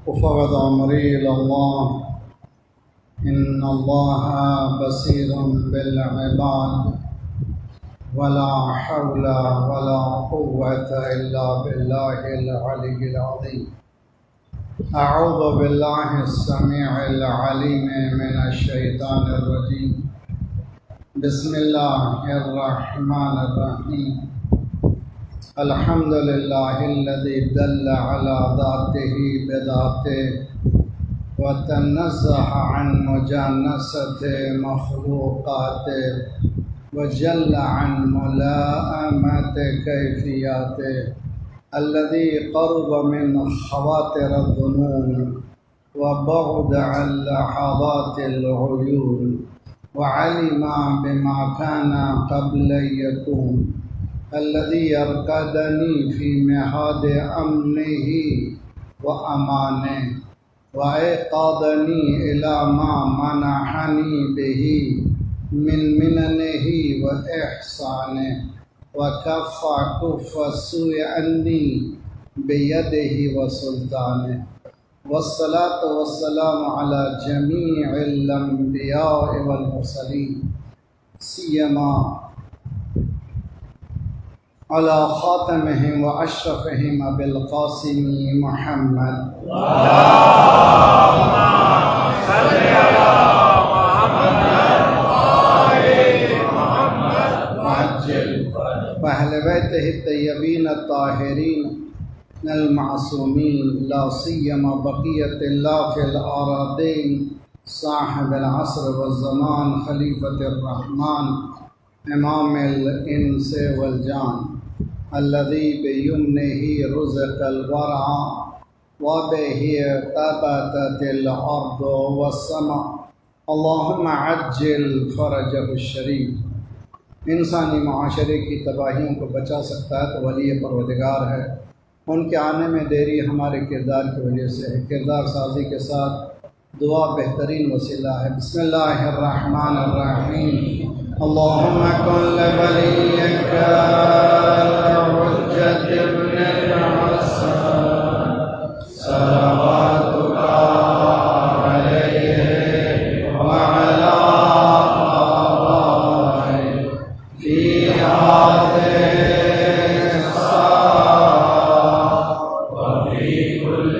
وفقد أمري إلى الله إن الله بصير بالعباد ولا حول ولا قوة إلا بالله العلي العظيم. أعوذ بالله السميع العليم من الشيطان الرجيم. بسم الله الرحمن الرحيم. الحمد لله الذي دل على ذاته بذاته وتنزه عن مجانسة مخلوقاته وجل عن ملائمة كيفياته الذي قرب من خواطر الظنون وبعد عن لحظات العيون وعلم بما كان قبل يكون الذي يرقدني في مهاد أمنه وأمانه وأيقظني إلى ما منحني به من مننه وإحسانه وكف السوء عني بيده وسلطانه. والصلاة والسلام على جميع الأنبياء والمرسلين سيما على خاتمهم وأشرفهم أبي القاسم محمد. اللهم صل على محمد وآل محمد وعجل وأهل بيته الطيبين الطاهرين المعصومين لا سيما بقية الله في الأراضين صاحب العصر والزمان خليفة الرحمن إمام الإنس والجان الذي بيمنه رزق الورع وبه ثبتت الأرض والسماء. اللهم عجل فرجه الشريف. انسانی معاشرے کی تباہیوں کو بچا سکتا ہے تو ولی پروردگار ہے. ان کے آنے میں دیری ہمارے کردار کی وجہ سے ہے. کردار سازی کے ساتھ دعا بہترین وسیلہ ہے. بسم اللہ الرحمن الرحیم. اللهم كن لوليك حجة ابن الحسن صلواتك عليه وعلى آبائه في هذه الساعة وفي كل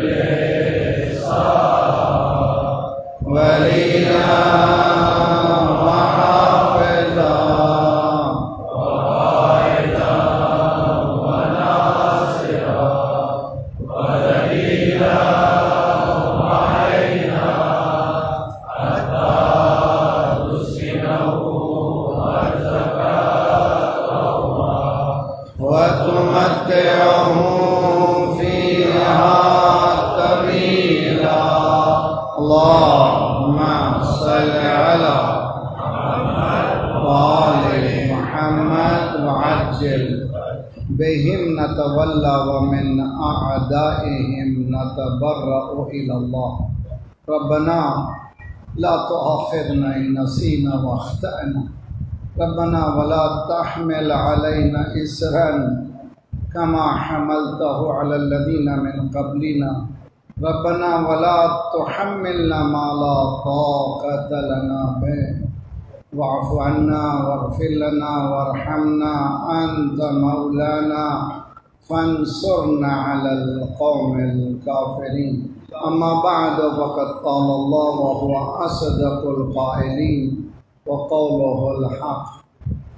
ساعة وليا بهم نتولى ومن أعدائهم نتبرأ إلى الله. ربنا لا تؤاخذنا إن نسينا واخطأنا ربنا ولا تحمل علينا إصرا كما حملته على الذين من قبلنا ربنا ولا تحملنا ما لا طاقة لنا به واعف عنا واغفر لنا وارحمنا أنت مولانا فانصرنا على القوم الكافرين. أما بعد فقد قال الله وهو أصدق القائلين وقوله الحق.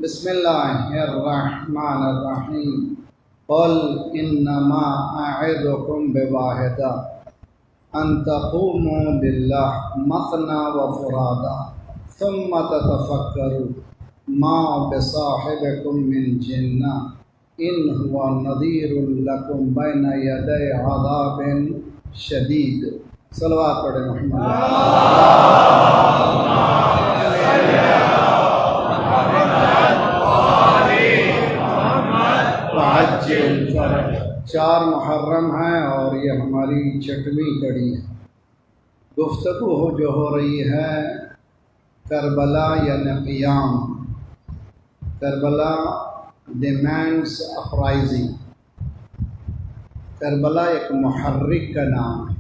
بسم الله الرحمن الرحيم. قل إنما أعظكم بواحدة أن تقوموا لله مثنى وفرادا ثم تتفكروا ما بصاحبكم من جنة إن هو نذير لكم بين يدي عذاب شديد. صلوات پڑھیں محمد. وعجل فرج. 4 محرم ہیں اور یہ ہماری 6ویں کڑی ہے. گفتگو جو ہو رہی ہے کربلا یعنی قیام. Karbala demands uprising. کربلا ایک محرک کا نام ہے.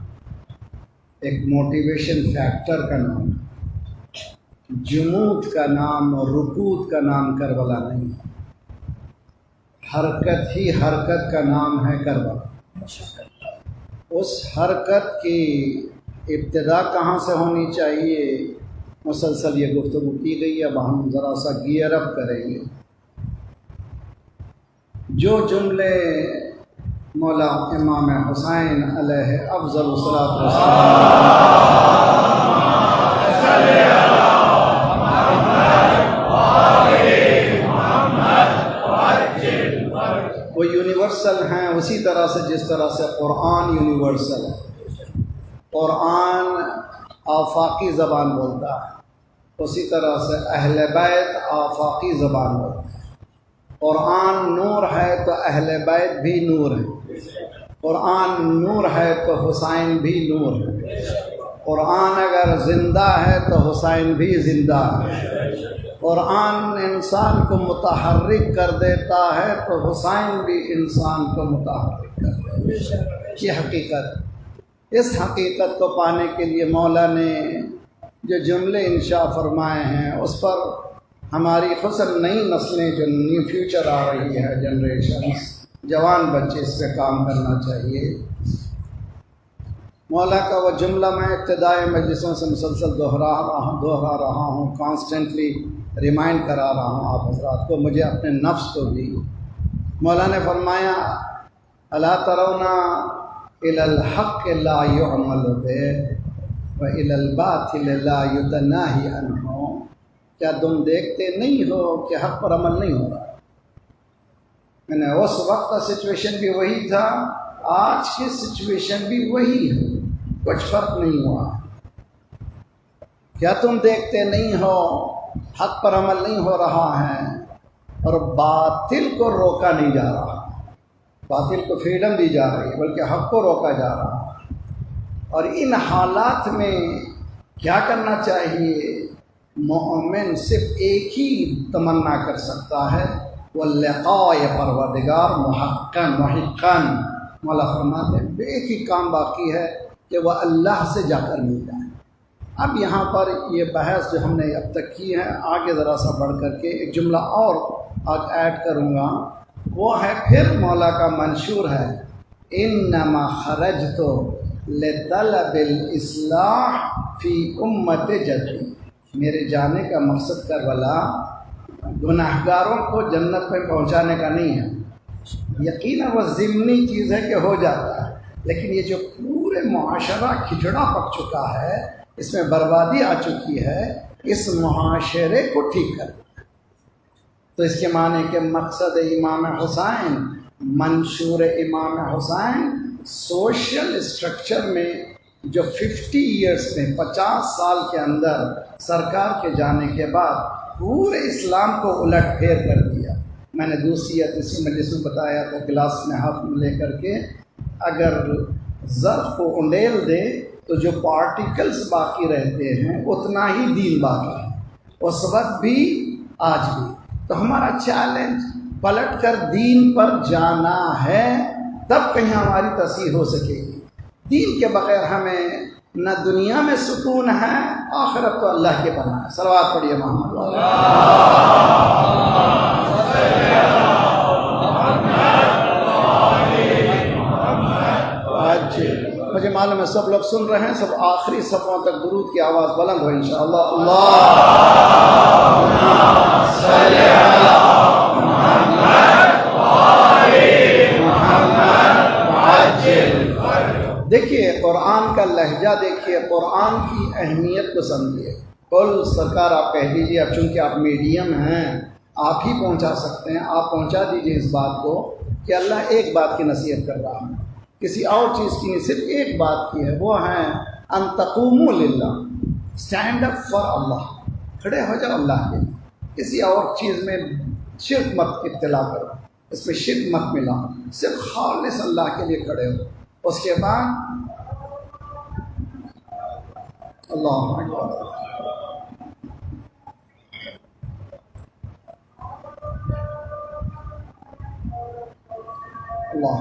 ایک موٹیویشن فیکٹر کا نام ہے، جمود کا نام اور رکود کا نام کربلا نہیں ہے، حرکت ہی حرکت کا نام ہے کربلا۔ اس حرکت کی ابتدا کہاں سے ہونی چاہیے، مسلسل یہ گفتگو کی گئی، اب ہم ذرا سا گیئر اپ کریں گے۔ جو جملے مولا امام حسین علیہ افضل الصلاۃ والسلام وہ یونیورسل ہیں، اسی طرح سے جس طرح سے قرآن یونیورسل ہے۔ قرآن آفاقی زبان بولتا ہے، اسی طرح سے اہل بیت آفاقی زبان بولتا ہے۔ قرآن نور ہے تو اہل بیت بھی نور ہے، قرآن نور ہے تو حسین بھی نور ہے، قرآن اگر زندہ ہے تو حسین بھی زندہ ہے، قرآن انسان کو متحرک کر دیتا ہے تو حسین بھی انسان کو متحرک کر دیتا ہے۔ یہ حقیقت، اس حقیقت کو پانے کے لیے مولا نے جو جملے انشاء فرمائے ہیں اس پر ہماری خصوصاً نئی نسلیں جو نیو فیوچر آ رہی ہے، جنریشنز، جوان بچے اس پہ کام کرنا چاہیے۔ مولا کا وہ جملہ میں ابتدائی مجلسوں سے مسلسل دوہرا رہا ہوں، کانسٹنٹلی ریمائنڈ کرا رہا ہوں آپ حضرات کو، مجھے اپنے نفس کو بھی۔ مولا نے فرمایا الا ترون الی الحق لا يعمل به والی الباطل لا يتناهی عنہ، کیا تم دیکھتے نہیں ہو کہ حق پر عمل نہیں ہو رہا؟ میں نے اس وقت کا سچویشن بھی وہی تھا، آج کی سچویشن بھی وہی ہے، کچھ فرق نہیں ہوا۔ کیا تم دیکھتے نہیں ہو حق پر عمل نہیں ہو رہا ہے اور باطل کو روکا نہیں جا رہا، باطل کو فریڈم دی جا رہی ہے بلکہ حق کو روکا جا رہا ہے۔ اور ان حالات میں کیا کرنا چاہیے؟ مومن صرف ایک ہی تمنا کر سکتا ہے، واللقاء پروردگار محقاً مولا فرماتے ہیں ایک ہی کام باقی ہے کہ وہ اللہ سے جا کر مل جائے۔ اب یہاں پر یہ بحث جو ہم نے اب تک کی ہے، آگے ذرا سا بڑھ کر کے ایک جملہ اور آج ایڈ کروں گا، وہ ہے پھر مولا کا منشور ہے انما خرجت لطلب الاصلاح فی امت جدی، میرے جانے کا مقصد کربلا گناہگاروں کو جنت میں پہنچانے کا نہیں ہے، یقیناً وہ ضمنی چیز ہے کہ ہو جاتا ہے، لیکن یہ جو پورے معاشرہ کھچڑا پک چکا ہے، اس میں بربادی آ چکی ہے، اس معاشرے کو ٹھیک کرنا۔ تو اس کے معنی کہ مقصد امام حسین، منشور امام حسین، سوشل اسٹرکچر میں جو 50 ایئرس میں 50 سال کے اندر سرکار کے جانے کے بعد پورے اسلام کو الٹ پھیر کر دیا۔ میں نے دوسری یا تیسری مجلس میں بتایا تھا، گلاس میں ہاتھ میں لے کر کے اگر ظرف کو انڈیل دے تو جو پارٹیکلز باقی رہتے ہیں اتنا ہی دین باقی ہے، اس وقت بھی آج بھی۔ تو ہمارا چیلنج پلٹ کر دین پر جانا ہے، تب کہیں ہماری تصحیح ہو سکے گی۔ دین کے بغیر ہمیں نہ دنیا میں سکون ہے، آخرت تو اللہ کے پناہ ہے۔ صلوات پڑھیے محمد۔ مجھے معلوم ہے سب لوگ سن رہے ہیں، سب آخری صفوں تک درود کی آواز بلند ہو انشاءاللہ۔ اللہم صلی علی محمد وآل محمد وعجل۔ دیکھیے قرآن کا لہجہ، دیکھیے قرآن کی اہمیت کو سمجھیے۔ کل سرکار آپ کہہ دیجیے، اب چونکہ آپ میڈیم ہیں آپ ہی پہنچا سکتے ہیں، آپ پہنچا دیجیے اس بات کو کہ اللہ ایک بات کی نصیحت کر رہا ہے، کسی اور چیز کی نہیں، صرف ایک بات کی ہے، وہ ہے ان تقوموا للہ، اسٹینڈ اپ فار اللہ، کھڑے ہو جاؤ اللہ کے لیے، کسی اور چیز میں شرک مت ابتلا کرو، اس میں شرک مت ملا، صرف خالص اللہ کے لیے کھڑے ہو۔ اس کے بعد اللہ اکبر، اللہ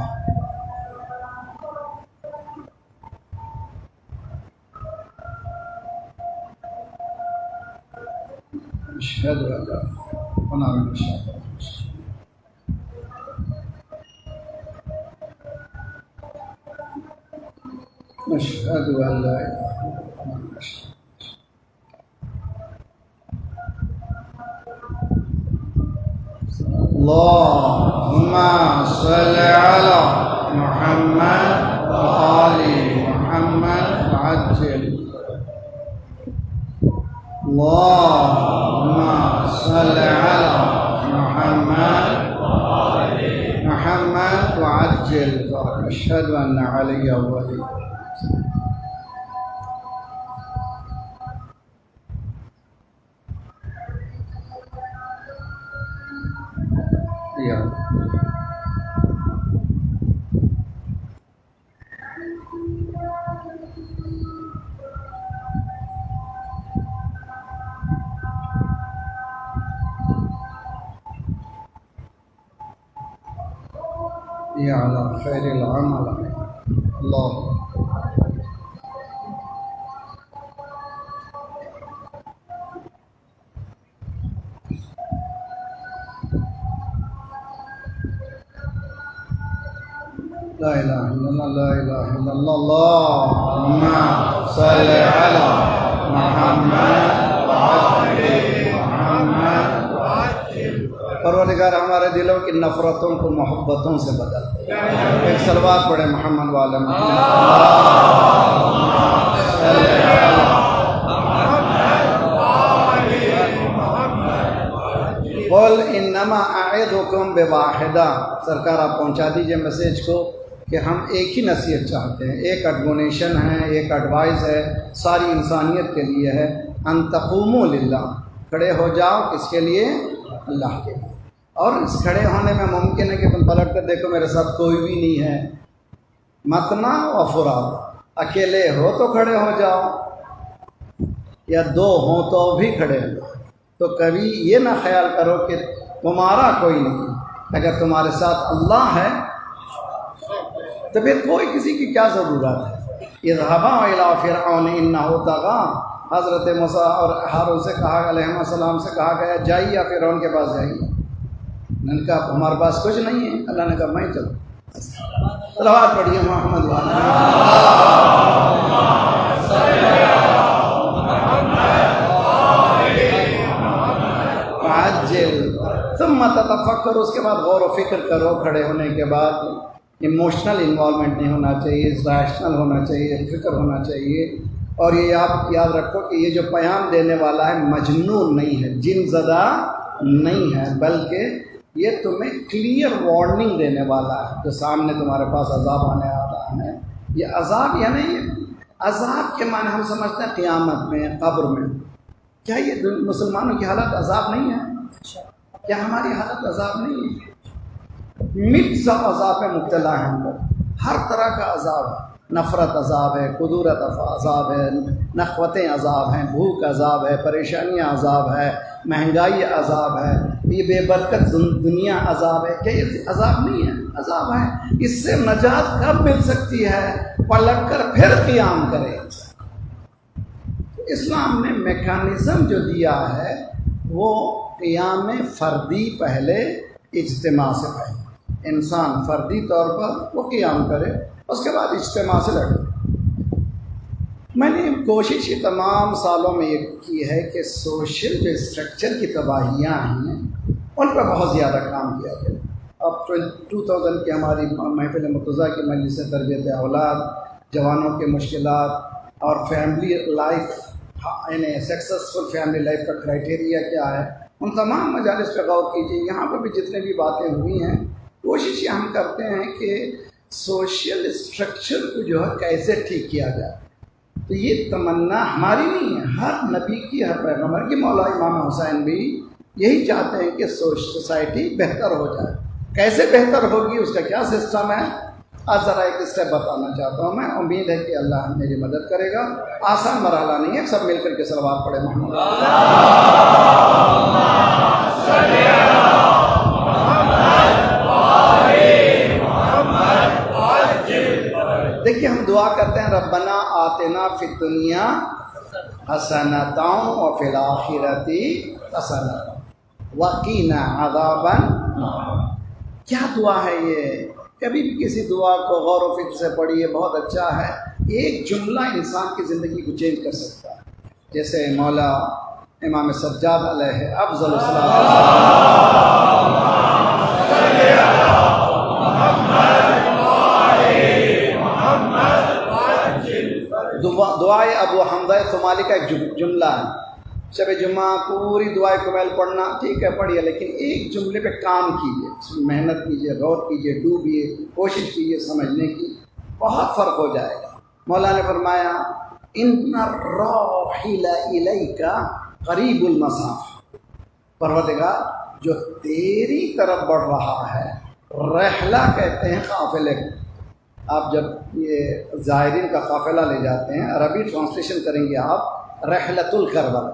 أشهد أن لا ونعم بالله نشهد أن لا إله إلا الله اللهم صل على محمد وآل محمد وعجل اللهم صل على محمد وآل محمد وعجل أشهد أن علي ولي يا على خير العمل الله لا إله إلا الله لا إله إلا الله اللهم صل على محمد وعلى محمد پروردگار ہمارے دلوں کی نفرتوں کو محبتوں سے بدل دے. ایک صلوات پڑھے محمد والا محمد. قل انما اعظکم بواحدہ. سرکار آپ پہنچا دیجئے میسیج کو کہ ہم ایک ہی نصیحت چاہتے ہیں, ایک ایڈمونیشن ہے, ایک ایڈوائز ہے, ساری انسانیت کے لیے ہے. ان تقوموا للہ, کھڑے ہو جاؤ کس کے لیے؟ اللہ کے لیے. اور اس کھڑے ہونے میں ممکن ہے کہ تم پلٹ کر دیکھو میرے ساتھ کوئی بھی نہیں ہے. متنا و فراد, اکیلے ہو تو کھڑے ہو جاؤ, یا دو ہوں تو بھی کھڑے ہو. تو کبھی یہ نہ خیال کرو کہ تمہارا کوئی نہیں. اگر تمہارے ساتھ اللہ ہے تو پھر کوئی کسی کی کیا ضرورت ہے. اذهبا الى فرعون انه طغى. حضرت موسیٰ اور ہارون سے کہا علیہ السلام سے کہا گیا جائیے فرعون کے پاس جائیے. انہوں نے کہا ہمارے پاس کچھ نہیں ہے. اللہ نے کہا میں چلو. صلوات پڑھیے محمد والا. عجل ثم تتفکر. اس کے بعد غور و فکر کرو. کھڑے ہونے کے بعد ایموشنل انوالومنٹ نہیں ہونا چاہیے, ریشنل ہونا چاہیے, فکر ہونا چاہیے. اور یہ یاد رکھو کہ یہ جو پیام دینے والا ہے مجنون نہیں ہے, جن زدہ نہیں ہے, بلکہ یہ تمہیں کلیئر وارننگ دینے والا ہے. جو سامنے تمہارے پاس عذاب آنے آ رہا ہے, یہ عذاب یا نہیں ہے. عذاب کے معنی ہم سمجھتے ہیں قیامت میں, قبر میں. کیا یہ مسلمانوں کی حالت عذاب نہیں ہے؟ کیا ہماری حالت عذاب نہیں ہے؟ مکس آف عذاب میں مبتلا ہیں ہم لوگ. ہر طرح کا عذاب ہے. نفرت عذاب ہے, قدورت عذاب ہے, نخوتیں عذاب ہیں, بھوک عذاب ہے, پریشانیاں عذاب ہے, مہنگائی عذاب ہے, یہ بے برکت دنیا عذاب ہے. کیا یہ عذاب نہیں ہے؟ عذاب ہے. اس سے نجات کب مل سکتی ہے؟ پلٹ کر پھر قیام کرے. اسلام نے میکانزم جو دیا ہے وہ قیام فردی پہلے, اجتماع سے پہلے. انسان فردی طور پر وہ قیام کرے, اس کے بعد اجتماع سے لڑے. میں نے کوشش یہ تمام سالوں میں یہ کی ہے کہ سوشل جو اسٹرکچر کی تباہیاں ہیں ان پر بہت زیادہ کام کیا جائے. اب 2000 کی ہماری محفل مرتضیٰ کی مجلس تربیت اولاد, جوانوں کے مشکلات اور فیملی لائف, یعنی سکسیزفل فیملی لائف کا کرائٹیریا کیا ہے, ان تمام مجالس پہ غور کیجیے. یہاں پہ بھی جتنے بھی باتیں ہوئی ہیں کوشش یہ ہم کرتے ہیں کہ سوشل اسٹرکچر کو جو ہے کیسے ٹھیک کیا جائے. تو یہ تمنا ہماری نہیں ہے, ہر نبی کی, ہر پیغمبر کی. مولا امام حسین بھی یہی چاہتے ہیں کہ سوسائٹی بہتر ہو جائے. کیسے بہتر ہوگی, اس کا کیا سسٹم ہے, آج ذرا ایک اسٹیپ بتانا چاہتا ہوں. میں امید ہے کہ اللہ میری مدد کرے گا. آسان مرحلہ نہیں ہے, سب مل کر کے صلوات پڑھے محمد. دیکھیے ہم دعا کرتے ہیں ربنا آتنا فی الدنیا حسنۃ وفی الآخرۃ حسنۃ وقنا عذاب النار۔ کیا دعا ہے یہ؟ کبھی بھی کسی دعا کو غور و فکر سے پڑھیے، بہت اچھا ہے۔ ایک جملہ انسان کی زندگی کو چینج کر سکتا ہے، جیسے مولا امام سجاد علیہ افضل دعائے ابو حمزہ ثمالی کا ایک جملہ ہے۔ شب جمعہ پوری دعائے کمیل پڑھنا ٹھیک ہے، پڑھیے، لیکن ایک جملے پہ کام کیجیے، اس میں محنت کیجیے، غور کیجیے، ڈوبیے، کوشش کیجیے سمجھنے کی، بہت فرق ہو جائے گا۔ مولا نے فرمایا ان الراحل الیک قریب المسافہ، پروردگار جو تیری طرف بڑھ رہا ہے، رحلہ کہتے ہیں قافلے کو۔ آپ جب یہ زائرین کا قافلہ لے جاتے ہیں، عربی ٹرانسلیشن کریں گے آپ رحلۃ الکربلا،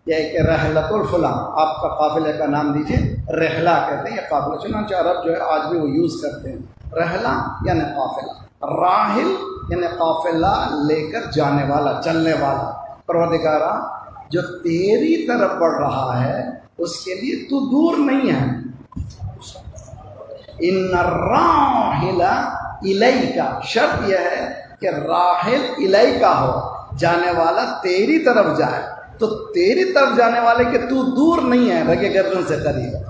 یہ کہ رحلۃ الفلاں، آپ کا قافلے کا نام دیجیے رحلہ کہتے ہیں، یہ قافلہ، چنانچہ عرب جو ہے آج بھی وہ یوز کرتے ہیں۔ رحلہ یعنی قافلہ، راحل یعنی قافلہ لے کر جانے والا، چلنے والا۔ پروردگارا جو تیری طرف بڑھ رہا ہے اس کے لیے تو دور نہیں ہے۔ ان الراحل الیکا، شرط یہ ہے کہ راحل الیکا ہو، جانے والا تیری طرف جائے، تو تیری طرف جانے والے کہ تو دور نہیں ہے، رگے گردن سے قریب ہے،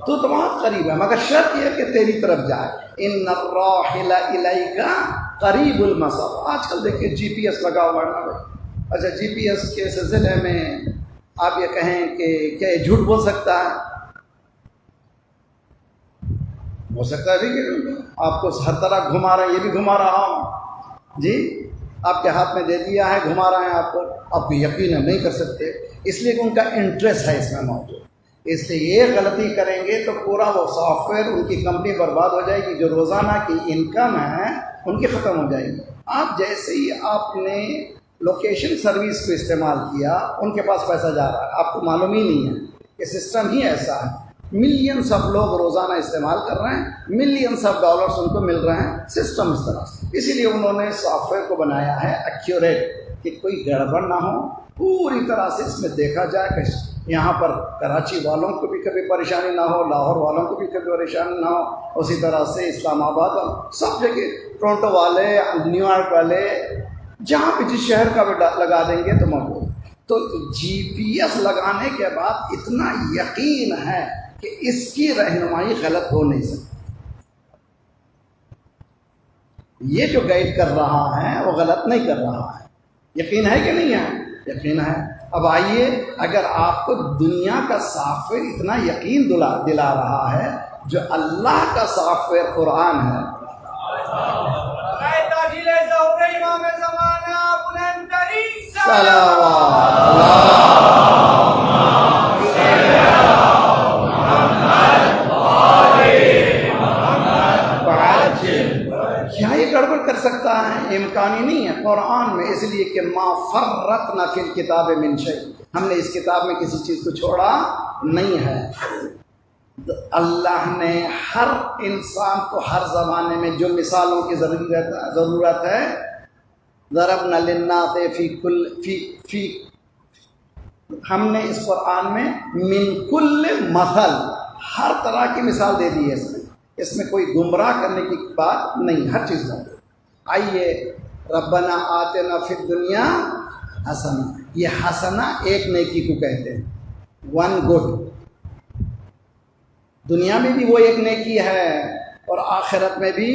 تو بہت قریب ہے، مگر شرط یہ ہے کہ تیری طرف جائے۔ ان الراحل الیکا قریب المسافہ۔ آج کل دیکھیے جی پی ایس لگا ہوا ہے نا۔ اچھا، جی پی ایس کے سلسلے میں آپ یہ کہیں کہ کیا یہ جھوٹ بول سکتا ہے؟ ہو سکتا ہے کہ آپ کو ہر طرح گھما رہا ہے، یہ بھی گھما رہا ہوں جی، آپ کے ہاتھ میں دے دیا ہے، گھما رہے ہیں آپ کو، آپ بھی یقین نہیں کر سکتے، اس لیے کہ ان کا انٹرسٹ ہے اس میں موجود۔ اس لیے یہ غلطی کریں گے تو پورا وہ سافٹ ویئر، ان کی کمپنی برباد ہو جائے گی، جو روزانہ کی انکم ہے ان کی ختم ہو جائے گی۔ آپ جیسے ہی آپ نے لوکیشن سروس کو استعمال کیا، ان کے پاس پیسہ جا رہا ہے، آپ کو معلوم ہی نہیں ہے کہ سسٹم ہی ایسا ہے۔ ملینس آف لوگ روزانہ استعمال کر رہے ہیں، ملینس آف ڈالرز ان کو مل رہے ہیں، سسٹم اس طرح سے۔ اسی لیے انہوں نے سافٹ ویئر کو بنایا ہے ایکیوریٹ، کہ کوئی گڑبڑ نہ ہو، پوری طرح سے اس میں دیکھا جائے کہ یہاں پر کراچی والوں کو بھی کبھی پریشانی نہ ہو، لاہور والوں کو بھی کبھی پریشانی نہ ہو، اسی طرح سے اسلام آباد سب جگہ، ٹورنٹو والے، نیو یارک والے، جہاں بھی جس شہر کا بھی لگا دیں گے تو موجود۔ تو جی پی ایس لگانے کے بعد اتنا یقین ہے کہ اس کی رہنمائی غلط ہو نہیں سکتی، یہ جو گائیڈ کر رہا ہے وہ غلط نہیں کر رہا ہے۔ یقین ہے کہ نہیں ہے؟ یقین ہے۔ اب آئیے، اگر آپ کو دنیا کا سافٹ ویئر اتنا یقین دلا رہا ہے جو اللہ کا سافٹ ویئر قرآن ہے، کیا یہ گڑبڑ کر سکتا ہے؟ امکان ہی نہیں ہے قرآن میں، اس لیے کہ ما فرطنا فی الکتاب من شیء، ہم نے اس کتاب میں کسی چیز کو چھوڑا نہیں ہے۔ اللہ نے ہر انسان کو ہر زمانے میں جو مثالوں کی ضرورت ہے، ضربنا للناس فی ہم نے اس قرآن میں من کل مثل، ہر طرح کی مثال دے دی ہے اس میں کوئی گمراہ کرنے کی بات نہیں، ہر چیز میں۔ آئیے، ربنا آتنا فی الدنیا حسنہ، یہ حسنہ ایک نیکی کو کہتے ہیں، ون گڈ۔ دنیا میں بھی وہ ایک نیکی ہے اور آخرت میں بھی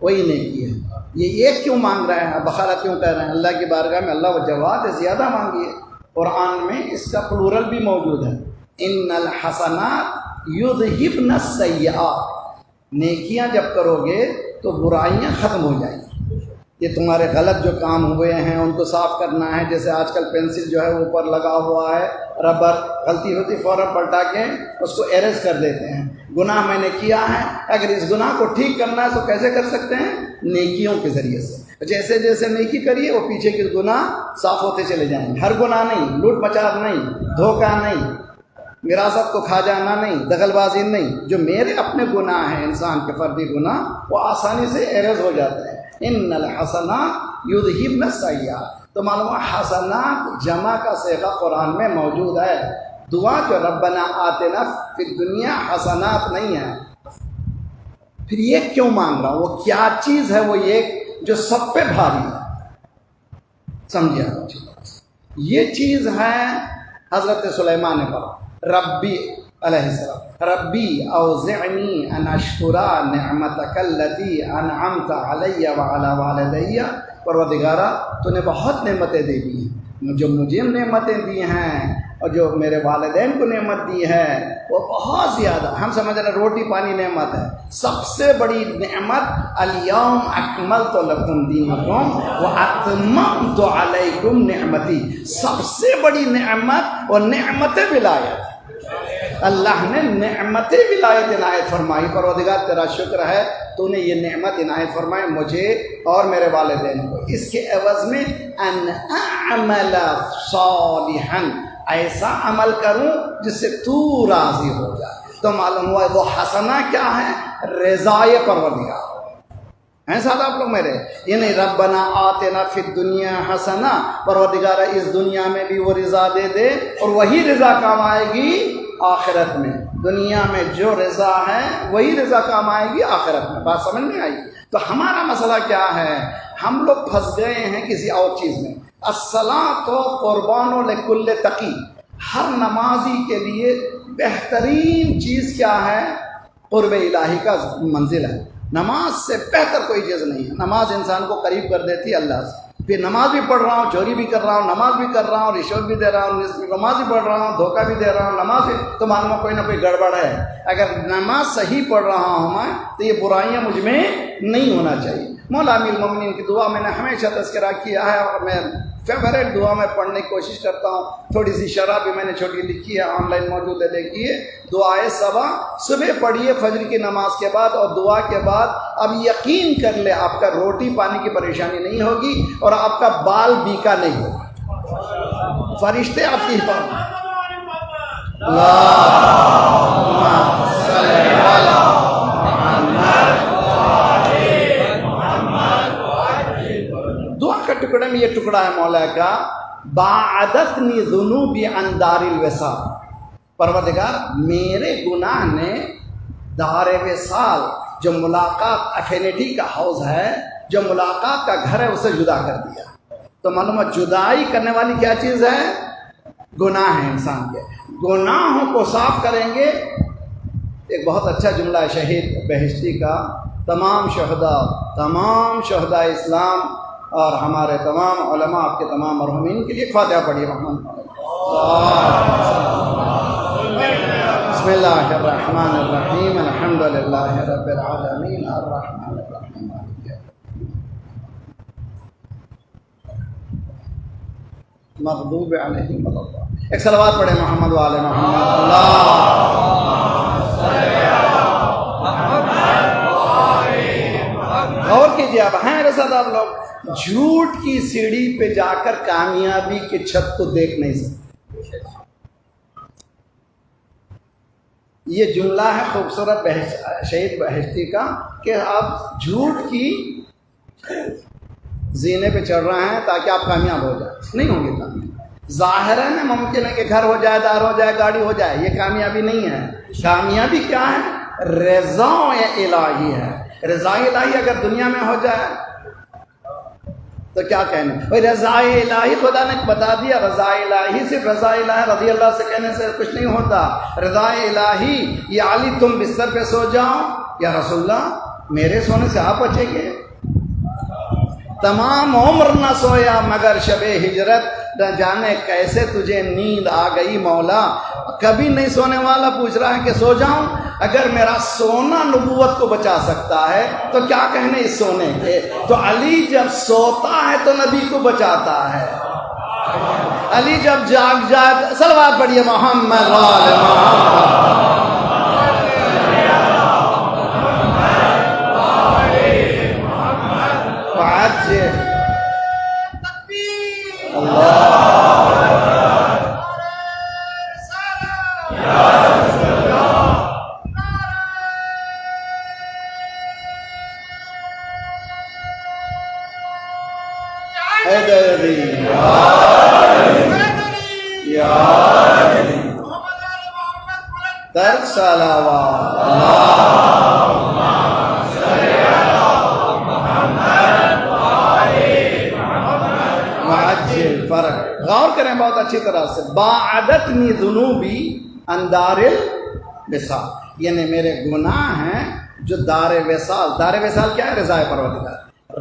وہی نیکی ہے۔ یہ ایک کیوں مانگ رہے ہیں، بخارا کیوں کہہ رہے ہیں؟ اللہ کی بارگاہ میں اللہ و جواد ہے، زیادہ مانگیے۔ قرآن میں اس کا پلورل بھی موجود ہے، ان الحسنات یذہبن السیئات، نیکیاں جب کرو گے تو برائیاں ختم ہو جائیں گی۔ یہ تمہارے غلط جو کام ہوئے ہیں ان کو صاف کرنا ہے، جیسے آج کل پینسل جو ہے اوپر لگا ہوا ہے، ربر، غلطی ہوتی فوراً پلٹا کے اس کو ایریز کر دیتے ہیں۔ گناہ میں نے کیا ہے، اگر اس گناہ کو ٹھیک کرنا ہے تو کیسے کر سکتے ہیں؟ نیکیوں کے ذریعے سے۔ جیسے جیسے نیکی کریے وہ پیچھے کے گناہ صاف ہوتے چلے جائیں گے۔ ہر گناہ نہیں، لوٹ مچار نہیں، دھوکہ نہیں، وراثت کو کھا جانا نہیں، دخل بازی نہیں، جو میرے اپنے گناہ ہیں انسان کے فردی گناہ، وہ آسانی سے ایریز ہو جاتے ہیں۔ ان الحسنات یذہبن السیئات، تو معلوم ہے حسنات جمع کا صیغہ قرآن میں موجود ہے. دعا جو ربنا آتنا فی الدنیا حسنات نہیں ہے. پھر یہ کیوں مانگ رہا؟ وہ کیا چیز ہے؟ وہ یہ جو سب پہ بھاری ہے. سمجھے آپ؟ یہ چیز ہے حضرت سلیمان نے پڑھا ربی علیہ السلام، ربی اوزعنی ان اشکر نعمتک التی انعمت علی وعلی والدی. پروردگارہ تو نے بہت نعمتیں دے دی ہیں، جو مجھے نعمتیں دی ہیں اور جو میرے والدین کو نعمت دی ہے وہ بہت زیادہ. ہم سمجھ رہے ہیں روٹی پانی نعمت ہے، سب سے بڑی نعمت الیوم اکملت لکم دینکم واتممت علیکم نعمتی. سب سے بڑی نعمت اور نعمت ولایت، اللہ نے نعمت ولایت عنایت فرمائی. پروردگار تیرا شکر ہے تو نے یہ نعمت عنایت فرمائی مجھے اور میرے والدین کو. اس کے عوض میں ان اعمل صالحا، ایسا عمل کروں جس سے تو راضی ہو جائے. تو معلوم ہوا وہ حسنہ کیا ہے؟ رضائے پروردگار. ہیں ساتھ آپ لوگ میرے؟ یعنی ربنا آتنا فی الدنیا حسنہ، پروردگار اس دنیا میں بھی وہ رضا دے دے اور وہی رضا کام آئے گی آخرت میں. دنیا میں جو رضا ہے وہی رضا کام آئے گی آخرت میں. بات سمجھ میں آئی؟ تو ہمارا مسئلہ کیا ہے؟ ہم لوگ پھنس گئے ہیں کسی اور چیز میں. الصلاۃ قربان لکل تقی، ہر نمازی کے لیے بہترین چیز کیا ہے؟ قرب الہی کا منزل ہے. نماز سے بہتر کوئی چیز نہیں ہے. نماز انسان کو قریب کر دیتی ہے اللہ سے. پھر نماز بھی پڑھ رہا ہوں، چوری بھی کر رہا ہوں، نماز بھی کر رہا ہوں، رشوت بھی دے رہا ہوں، نماز بھی پڑھ رہا ہوں، دھوکہ بھی دے رہا ہوں، نماز بھی، تو معلوم ہے کوئی نہ کوئی گڑبڑ ہے. اگر نماز صحیح پڑھ رہا ہوں میں تو یہ برائیاں مجھ میں نہیں ہونا چاہیے. مولا امیر المومنین کی دعا میں نے ہمیشہ تذکرہ کیا ہے اور میں فیوریٹ دعا میں پڑھنے کی کوشش کرتا ہوں. تھوڑی سی شرح بھی میں نے چھوٹی لکھی ہے، آن لائن موجود ہے، دیکھیے. دعائے صبح پڑھیے فجر کی نماز کے بعد اور دعا کے بعد. اب یقین کر لے آپ کا روٹی پانی کی پریشانی نہیں ہوگی اور آپ کا بال بیکا نہیں ہوگا. فرشتے آپ کی حفاظت. دعا کا ٹکڑے میں یہ ٹکڑا ہے مولا کا، باعدتنی ذنوبی عن دار الوصال. پروردگار میرے گناہ نے دار وصال، جو ملاقات افینٹی کا حوض ہے، جو ملاقات کا گھر ہے، اسے جدا کر دیا. تو معلوم ہے جدائی کرنے والی کیا چیز ہے؟ گناہ ہے. انسان کے گناہوں کو صاف کریں گے. ایک بہت اچھا جملہ ہے شہید بہشتی کا، تمام شہداء اسلام اور ہمارے تمام علماء، آپ کے تمام مرحومین کے لیے فاتحہ پڑھیے. بسم اللہ الرحمن الرحیم، الحمد للہ رب العالمین، الرحمن الرحیم، مغضوب علیہم ولا الضالین. ایک صلوات پڑھیں محمد وعلی محمد. غور کیجیے. اب ہیں میرے ساتھ آپ لوگ؟ جھوٹ کی سیڑھی پہ جا کر کامیابی کی چھت کو دیکھ نہیں سکتے. یہ جملہ ہے خوبصورت شہید بہشتی کا کہ آپ جھوٹ کی زینے پہ چڑھ رہے ہیں تاکہ آپ کامیاب ہو جائیں. نہیں ہوں گے کامیاب. ظاہر ہے نا، ممکن ہے کہ گھر ہو جائے، دار ہو جائے، گاڑی ہو جائے. یہ کامیابی نہیں ہے. کامیابی کیا ہے؟ رضا الہی ہے. رضا الہی اگر دنیا میں ہو جائے تو کیا کہنے بھائی؟ رضا الہی خدا نے بتا دیا. رضا الہی صرف رضا الہی رضی اللہ سے کہنے سے کچھ نہیں ہوتا. رضا الہی یا علی تم بستر پہ سو جاؤ، یا رسول اللہ میرے سونے سے آپ بچیں گے. تمام عمر نہ سویا مگر شب ہجرت، نہ جانے کیسے تجھے نیند آ گئی مولا. کبھی نہیں سونے والا پوچھ رہا ہے کہ سو جاؤں. اگر میرا سونا نبوت کو بچا سکتا ہے تو کیا کہنے اس سونے کے. تو علی جب سوتا ہے تو نبی کو بچاتا ہے. علی جب جاگ جائے، صلوات پڑھیے محمد وعلی محمد. حیدری یا در فرق غور کریں بہت اچھی طرح سے. باعدتنی ذنوبی عن دار الوصال، یعنی میرے گناہ ہیں جو دار وصال. دار وصال کیا ہے؟ رضائے پروردگار.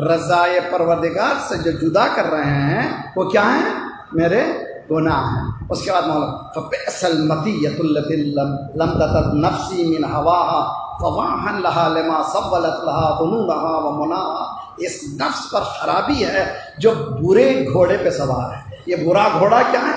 رضائے پروردگار سے جو جدا کر رہے ہیں وہ کیا ہیں؟ میرے گناہ ہیں. اس کے بعد مولا فبئس المطیۃ التی لم تطب نفسی من ہواها فواحا لها لما سولت لها ظنونها ومناها. اس نفس پر خرابی ہے جو برے گھوڑے پہ سوار ہے. یہ برا گھوڑا کیا ہے؟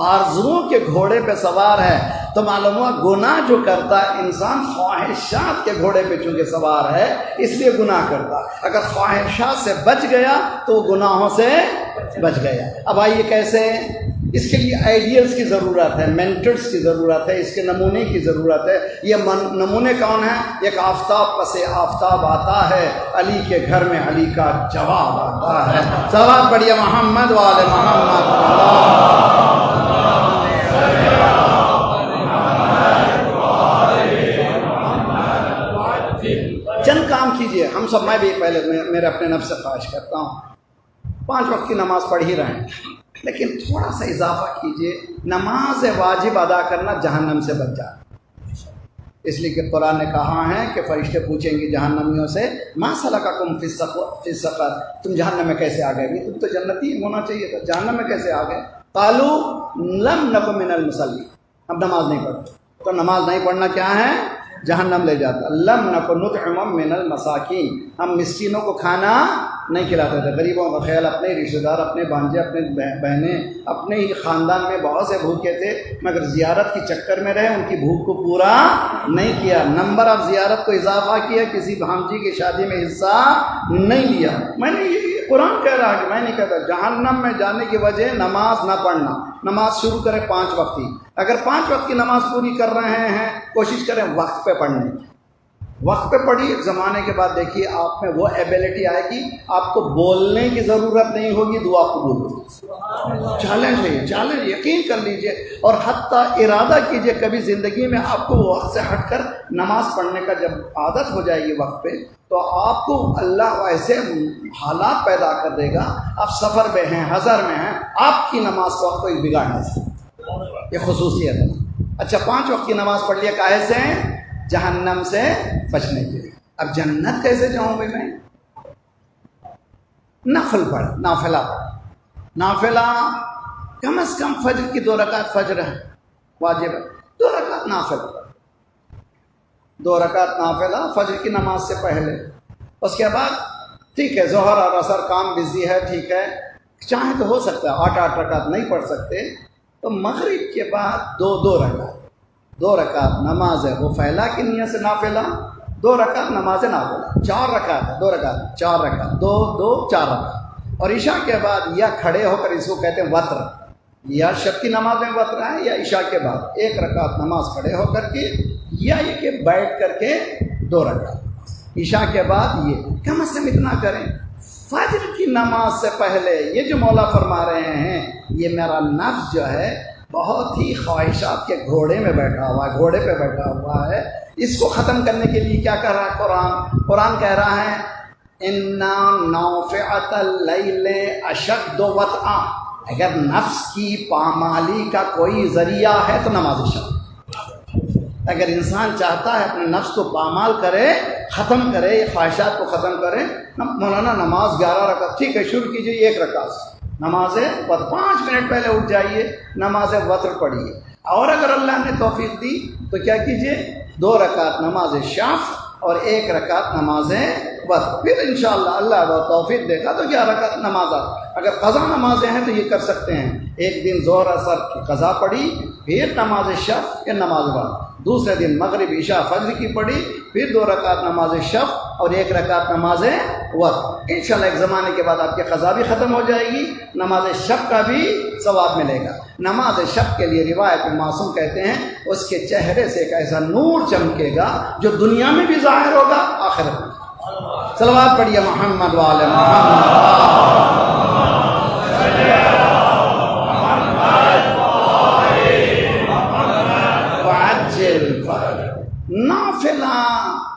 آرزوؤں کے گھوڑے پہ سوار ہے. تو معلوم ہوا گناہ جو کرتا ہے انسان خواہشات کے گھوڑے پہ چونکہ سوار ہے اس لیے گناہ کرتا. اگر خواہشات سے بچ گیا تو وہ گناہوں سے بچ گیا. اب آئیے کیسے؟ اس کے لیے آئیڈیلز کی ضرورت ہے، مینٹرز کی ضرورت ہے، اس کے نمونے کی ضرورت ہے. یہ نمونے کون ہیں؟ ایک آفتاب پس آفتاب آتا ہے، علی کے گھر میں علی کا جواب آتا ہے. صلوات پڑھیے محمد وآل محمد. چند کام کیجئے ہم سب. میں بھی پہلے میرے اپنے نفس سے خواہش کرتا ہوں 5 وقت کی نماز پڑھ ہی رہے ہیں، لیکن تھوڑا سا اضافہ کیجئے. نماز واجب ادا کرنا جہنم سے بچ جانا. اس لیے کہ قرآن نے کہا ہے کہ فرشتے پوچھیں گے جہنمیوں سے ما سلککم فی السقر، تم جہنم میں کیسے آ گئے؟ تم تو جنتی ہونا چاہیے تھا، جہنم میں کیسے آ گئے؟ قالوا لم نک من المصلین، اب نماز نہیں پڑھتے. تو نماز نہیں پڑھنا کیا ہے؟ جہنم لے جاتا. لم نک نطعم من المساکین، ہم مسکینوں کو کھانا نہیں کھلاتے تھے. غریبوں کا خیال، اپنے رشتہ دار، اپنے بھانجے، اپنے بہنیں، اپنے ہی خاندان میں بہت سے بھوکے تھے مگر زیارت کی چکر میں رہے، ان کی بھوک کو پورا نہیں کیا. نمبر آف زیارت کو اضافہ کیا، کسی بھانجی کی شادی میں حصہ نہیں لیا. میں نے یہ قرآن کہہ رہا کہ میں نہیں کہتا. جہنم میں جانے کی وجہ نماز نہ پڑھنا. نماز شروع کریں 5 وقت کی. اگر 5 وقت کی نماز پوری کر رہے ہیں کوشش کریں وقت پہ پڑھنے کی. وقت پہ پڑھی. زمانے کے بعد دیکھیے آپ میں وہ ایبیلٹی آئے گی، آپ کو بولنے کی ضرورت نہیں ہوگی، دعا قبول ہوگی. چیلنج ہے، چیلنج یقین کر لیجئے. اور حتیٰ ارادہ کیجئے کبھی زندگی میں آپ کو وقت سے ہٹ کر نماز پڑھنے کا جب عادت ہو جائے گی وقت پہ تو آپ کو اللہ ایسے حالات پیدا کر دے گا. آپ سفر میں ہیں، حضر میں ہیں، آپ کی نماز کو آپ کوئی بگاڑ نہیں سکتا. یہ خصوصیت ہے. اچھا 5 وقت کی نماز پڑھ لیا کاہے سے؟ جہنم سے بچنے کے لیے. اب جنت کیسے جاؤں بھائی میں؟ نفل پڑھ، نافلہ پڑھ. نافلہ کم از کم فجر کی 2 رکعت فجر ہے واجب ہے. 2 رکعت نافلہ، 2 رکعت نافلہ فجر کی نماز سے پہلے. اس کے بعد ٹھیک ہے ظہر اور عصر کام بزی ہے، ٹھیک ہے چاہیں تو ہو سکتا ہے 8 رکعت نہیں پڑھ سکتے تو مغرب کے بعد 2 رکعت 2 رکعت نماز ہے وہ فعلا کی نیت سے نافلہ، 2 رکعت نماز نافلہ. 4 رکعت ہے، 2 رکعت 4 رکعت 2 2 4 رکعت. اور عشاء کے بعد یا کھڑے ہو کر، اس کو کہتے ہیں وتر، یا شب کی نماز میں وتر ہے یا عشاء کے بعد 1 رکعت نماز کھڑے ہو کر کے، یا یہ کہ بیٹھ کر کے 2 رکعت. عشاء کے بعد یہ کم از کم اتنا کریں. فجر کی نماز سے پہلے یہ جو مولا فرما رہے ہیں یہ میرا نفس جو ہے بہت ہی خواہشات کے گھوڑے میں بیٹھا ہوا ہے، گھوڑے پہ بیٹھا ہوا ہے. اس کو ختم کرنے کے لیے کیا کہہ رہا ہے قرآن؟ قرآن کہہ رہا ہے اِنَّا نَوْفِعَةَ اللَّيْلِ أَشَدُّ وَطْئًا. اگر نفس کی پامالی کا کوئی ذریعہ ہے تو نماز شب. اگر انسان چاہتا ہے اپنے نفس کو پامال کرے، ختم کرے، یہ خواہشات کو ختم کرے، مولانا نماز 11 رکعت ٹھیک ہے شروع کیجیے 1 رکعت نماز وتر، 5 منٹ پہلے اٹھ جائیے نماز وتر پڑھیے. اور اگر اللہ نے توفیق دی تو کیا کیجیے 2 رکعت نماز شفع اور 1 رکعت نماز وتر. پھر انشاءاللہ اللہ وہ توفیق دے گا تو 11 رکعت نمازات. اگر قضا نمازیں ہیں تو یہ کر سکتے ہیں. ایک دن ظہر اثر کی قضا پڑھی، پھر نماز شفع یا نماز وتر. دوسرے دن مغرب عشاء فجر کی پڑھی، پھر 2 رکعت نماز شفع اور 1 رکعت نماز وتر. انشاءاللہ ایک زمانے کے بعد آپ کی قضا بھی ختم ہو جائے گی، نماز شفع کا بھی ثواب ملے گا. نماز شفع کے لیے روایت میں معصوم کہتے ہیں اس کے چہرے سے ایک ایسا نور چمکے گا جو دنیا میں بھی ظاہر ہوگا آخرت میں. صلوات پڑھیے محمد وعلی محمد.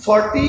40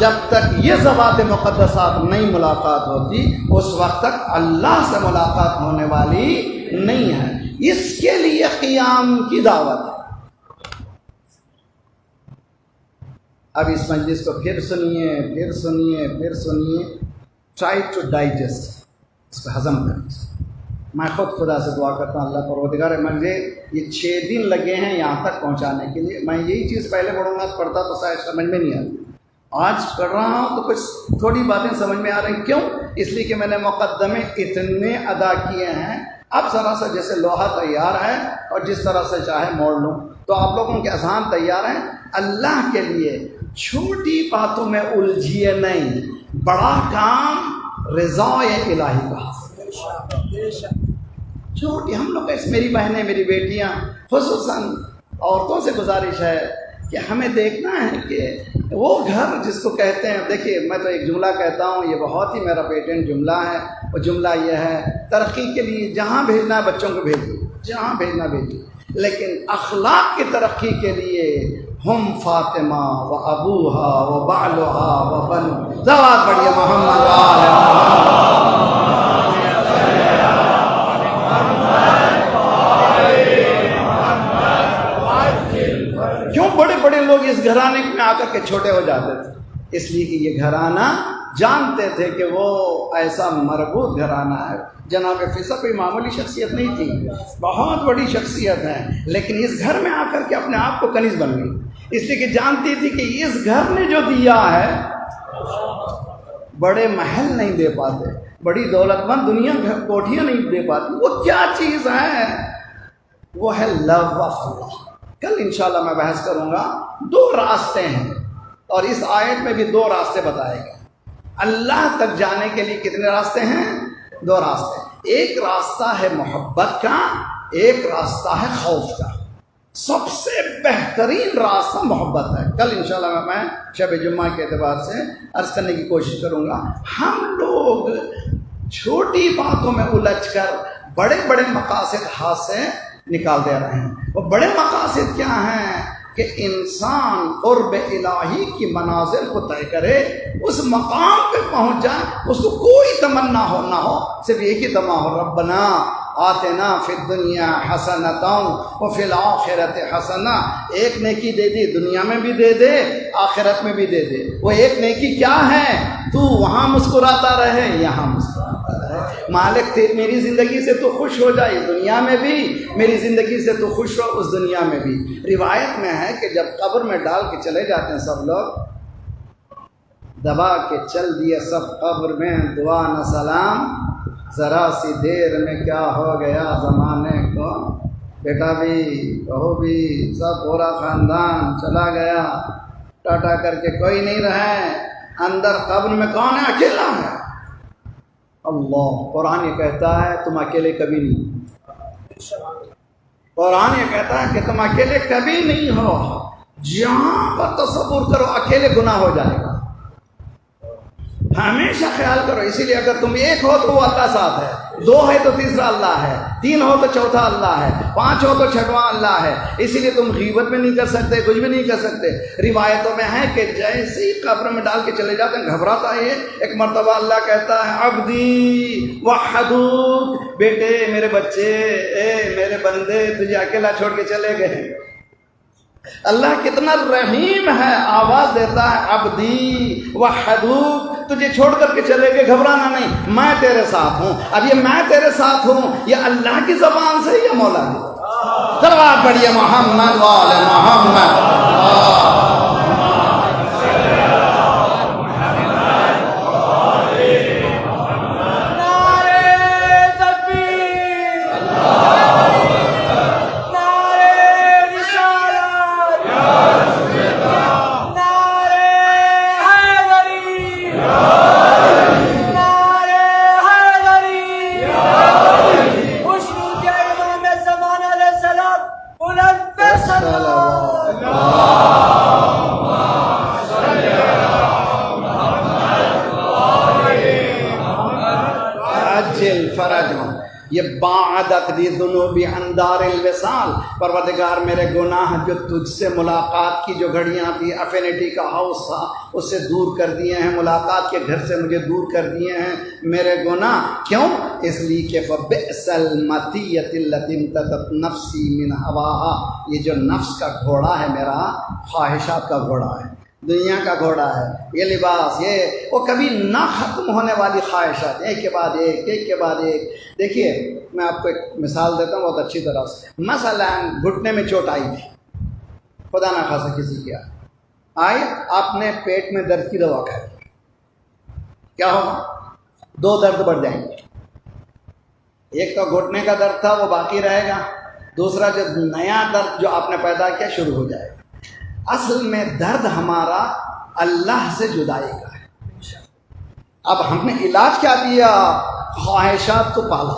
جب تک یہ ذوات مقدسات نہیں ملاقات ہوتی اس وقت تک اللہ سے ملاقات ہونے والی نہیں ہے. اس کے لیے قیام کی دعوت ہے. اب اس مجلس کو پھر سنیے ٹرائی ٹو ڈائجسٹ، اس کو ہضم کریں. میں خود خدا سے دعا کرتا ہوں اللہ پروردگار مجھے یہ 6 دن لگے ہیں یہاں تک پہنچانے کے لیے. میں یہی چیز پہلے پڑھوں گا پڑھتا تو شاید سمجھ میں نہیں آتی. آج پڑھ رہا ہوں تو کچھ تھوڑی باتیں سمجھ میں آ رہی ہیں. کیوں؟ اس لیے کہ میں نے مقدمے اتنے ادا کیے ہیں. اب ذرا سا جیسے لوہا تیار ہے اور جس طرح سے چاہے موڑ لوں. تو آپ لوگوں کے اذہان تیار ہیں. اللہ کے لیے چھوٹی باتوں میں الجھیے نہیں. بڑا کام رضا الہی کا. چھوٹی ہم لوگ میری بہنیں میری بیٹیاں خصوصاً عورتوں سے گزارش ہے کہ ہمیں دیکھنا ہے کہ وہ گھر جس کو کہتے ہیں. دیکھیے میں تو ایک جملہ کہتا ہوں، یہ بہت ہی میرا پیٹنٹ جملہ ہے. وہ جملہ یہ ہے، ترقی کے لیے جہاں بھیجنا ہے بچوں کو بھیجیے، جہاں بھیجنا بھیجیے، لیکن اخلاق کی ترقی کے لیے ہم فاطمہ و ابوہا و بالہا و بنو زوات پڑھیے محمد کیوں بڑے بڑے لوگ اس گھرانے میں آ کر کے چھوٹے ہو جاتے تھے؟ اس لیے کہ یہ گھرانہ جانتے تھے کہ وہ ایسا مربوط گھرانہ ہے. جناب فضا کوئی معمولی شخصیت نہیں تھی، بہت بڑی شخصیت ہے، لیکن اس گھر میں آ کر کے اپنے آپ کو کنیز بن گئی. اس لیے کہ جانتی تھی کہ اس گھر نے جو دیا ہے بڑے محل نہیں دے پاتے، بڑی دولت مند دنیا گھر کوٹھیاں نہیں دے پاتی. وہ کیا چیز ہے؟ وہ ہے لو آف اللہ. کل انشاءاللہ میں بحث کروں گا. 2 راستے ہیں اور اس آیت میں بھی 2 راستے بتائے گئے. اللہ تک جانے کے لیے کتنے راستے ہیں؟ 2 راستے. ایک راستہ ہے محبت کا، ایک راستہ ہے خوف کا. سب سے بہترین راستہ محبت ہے. کل انشاءاللہ میں شب جمعہ کے اعتبار سے عرض کرنے کی کوشش کروں گا. ہم لوگ چھوٹی باتوں میں الجھ کر بڑے بڑے مقاصد ہاتھ سے نکال دے رہے ہیں. وہ بڑے مقاصد کیا ہیں؟ کہ انسان قرب الہی کی منازل کو طے کرے، اس مقام پہ پہنچ جائے، اس کو کوئی تمنا ہو نہ ہو، صرف ایک ہی تمنا ہو، ربنا آتنا فی الدنیا حسنۃ وفی الآخرۃ حسنہ. ایک نیکی دے دی، دنیا میں بھی دے دے، آخرت میں بھی دے دے. وہ ایک نیکی کیا ہے؟ تو وہاں مسکراتا رہے، یہاں مسکراتا رہے. مالک میری زندگی سے تو خوش ہو جائے، دنیا میں بھی میری زندگی سے تو خوش ہو، اس دنیا میں بھی. روایت میں ہے کہ جب قبر میں ڈال کے چلے جاتے ہیں سب لوگ، دبا کے چل دیے سب قبر میں، دعا نہ سلام، ذرا سی دیر میں کیا ہو گیا زمانے کو. بیٹا بھی بہو بھی سب پورا خاندان چلا گیا، ٹاٹا کر کے کوئی نہیں رہے. اندر قبر میں کون ہے؟ اکیلا ہے. اللہ قرآن یہ کہتا ہے تم اکیلے کبھی نہیں. قرآن یہ کہتا ہے کہ تم اکیلے کبھی نہیں ہو. جہاں پر تصور کرو اکیلے گناہ ہو جائے گا. ہمیشہ خیال کرو. اسی لیے اگر تم ایک ہو تو وہ اللہ ساتھ ہے، 2 ہے تو تیسرا اللہ ہے، 3 ہو تو چوتھا اللہ ہے، 5 ہو تو چھٹواں اللہ ہے. اسی لیے تم غیبت میں نہیں کر سکتے، کچھ بھی نہیں کر سکتے. روایتوں میں ہے کہ جیسے ہی قبر میں ڈال کے چلے جاتے ہیں گھبراتا ہے. ایک مرتبہ اللہ کہتا ہے عبدی وحدوک، بیٹے میرے بچے، اے میرے بندے تجھے اکیلا چھوڑ کے چلے گئے. اللہ کتنا رحیم ہے، آواز دیتا ہے عبدی وحدوک، تجھے چھوڑ کر کے چلے گئے، گھبرانا نہیں، میں تیرے ساتھ ہوں. اب یہ میں تیرے ساتھ ہوں یہ اللہ کی زبان سے یا مولا کی؟ دروازہ پڑھیے محمد وال محمد. یہ باعدت لی ذنوبی عن دار الوصال، پروردگار میرے گناہ جو تجھ سے ملاقات کی جو گھڑیاں تھی، افینٹی کا ہاؤس تھا، اس سے دور کر دیے ہیں، ملاقات کے گھر سے مجھے دور کر دیے ہیں میرے گناہ۔ کیوں؟ اس لیے کہ فبئس المطیۃ التی امتدت نفسی من ہواہا، یہ جو نفس کا گھوڑا ہے میرا، خواہشات کا گھوڑا ہے، دنیا کا گھوڑا ہے، یہ لباس، یہ وہ کبھی نہ ختم ہونے والی خواہشات، ایک کے بعد ایک، ایک کے بعد ایک۔ دیکھیے میں آپ کو ایک مثال دیتا ہوں بہت اچھی طرح سے۔ مثلا گھٹنے میں چوٹ آئی تھی، خدا نہ خاصا کسی کی آئی، آپ نے پیٹ میں درد کی دوا کھائی، کیا ہوگا؟ دو درد بڑھ جائیں گے، ایک تو گھٹنے کا درد تھا وہ باقی رہے گا، دوسرا جو نیا درد جو آپ نے پیدا کیا شروع ہو جائے گا۔ اصل میں درد ہمارا اللہ سے جدائی کا ہے۔ اب ہم نے علاج کیا دیا؟ خواہشات کو پالا۔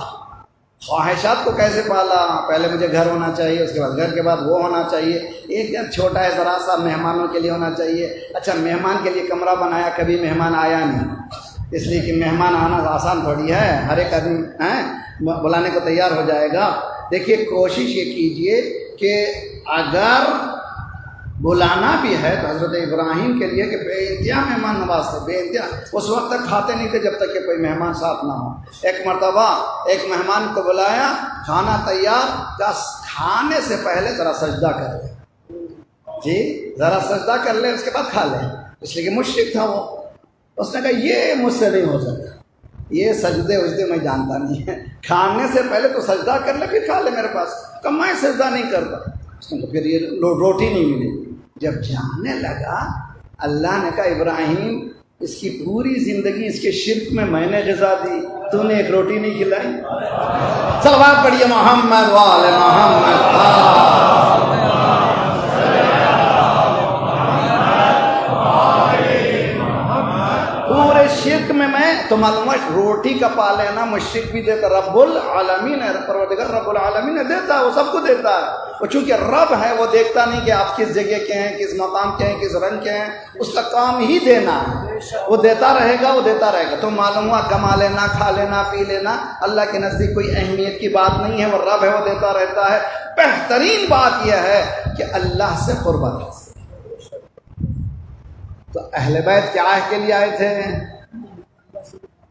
خواہشات کو کیسے پالا؟ پہلے مجھے گھر ہونا چاہیے، اس کے بعد گھر کے بعد وہ ہونا چاہیے، ایک گھر چھوٹا ہے ذرا سا، مہمانوں کے لیے ہونا چاہیے۔ اچھا مہمان کے لیے کمرہ بنایا، کبھی مہمان آیا نہیں، اس لیے کہ مہمان آنا آسان تھوڑی ہے، ہر ایک آدمی بلانے کو تیار ہو جائے گا۔ دیکھیے کوشش یہ کیجئے کہ اگر بلانا بھی ہے تو حضرت ابراہیم کے لیے کہ بے انتہا مہمان نواز تھے، بے انتہا، اس وقت تک کھاتے نہیں تھے جب تک کہ کوئی مہمان ساتھ نہ ہو۔ ایک مرتبہ ایک مہمان کو بلایا، کھانا تیار، کھانے سے پہلے ذرا سجدہ کر لے، جی ذرا سجدہ کر لے، اس کے بعد کھا لے، اس لیے کہ مشرک تھا وہ۔ اس نے کہا یہ مجھ سے نہیں ہو سکتا، یہ سجدے وجدے میں جانتا نہیں ہے، کھانے سے پہلے تو سجدہ کر لے پھر کھا لے میرے پاس۔ کہ میں سجدہ نہیں کرتا، اس نے کہا پھر یہ روٹی نہیں ملی۔ جب جاننے لگا، اللہ نے کہا ابراہیم اس کی پوری زندگی اس کے شرک میں نے غذا دی، تو نے ایک روٹی نہیں کھلائی۔ صلوات پڑھیے محمد وآل محمد۔ پورے شرک میں تو معلوم ہے روٹی کا پا لینا مشرک بھی دیتا، رب العالمین ہے، پروردگار رب العالمین ہے، دیتا ہے، وہ سب کو دیتا ہے۔ وہ چونکہ رب ہے وہ دیکھتا نہیں کہ آپ کس جگہ کے ہیں، کس مقام کے ہیں، کس رنگ کے ہیں، اس کا کام ہی دینا ہے، وہ دیتا رہے گا، وہ دیتا رہے گا۔ تو معلوم ہوا کما لینا، کھا لینا، پی لینا اللہ کے نزدیک کوئی اہمیت کی بات نہیں ہے، وہ رب ہے، وہ دیتا رہتا ہے۔ بہترین بات یہ ہے کہ اللہ سے قربت ہے۔ تو اہل بیت کیا کے لیے آئے تھے؟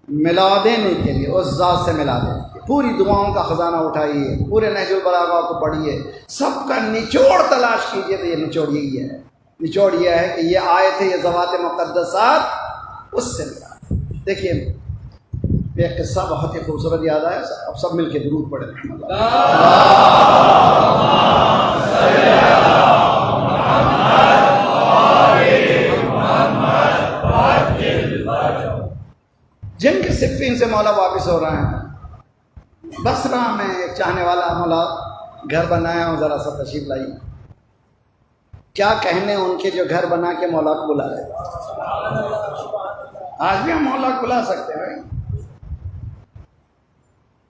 ملا دینے کے لیے، اس ذات سے ملا دینے کے لیے۔ پوری دعاؤں کا خزانہ اٹھائیے، پورے نہج البلاغہ کو پڑھیے، سب کا نچوڑ تلاش کیجیے، تو یہ نچوڑ یہی ہے، نچوڑ یہ ہے کہ یہ آئے تھے، یہ ذوات مقدسات اس سے ملا۔ دیکھیے ایک قصہ بہت ہی خوبصورت یاد آیا، اب سب مل کے درود پڑھیں۔ جنگ صفین سے مولا واپس ہو رہے ہیں، بصرہ میں ایک چاہنے والا مولا گھر بنایا ہوں، ذرا سا تشریف لائی۔ کیا کہنے ان کے جو گھر بنا کے مولا کو بلا رہے۔ آج بھی ہم مولا کو بلا سکتے ہیں۔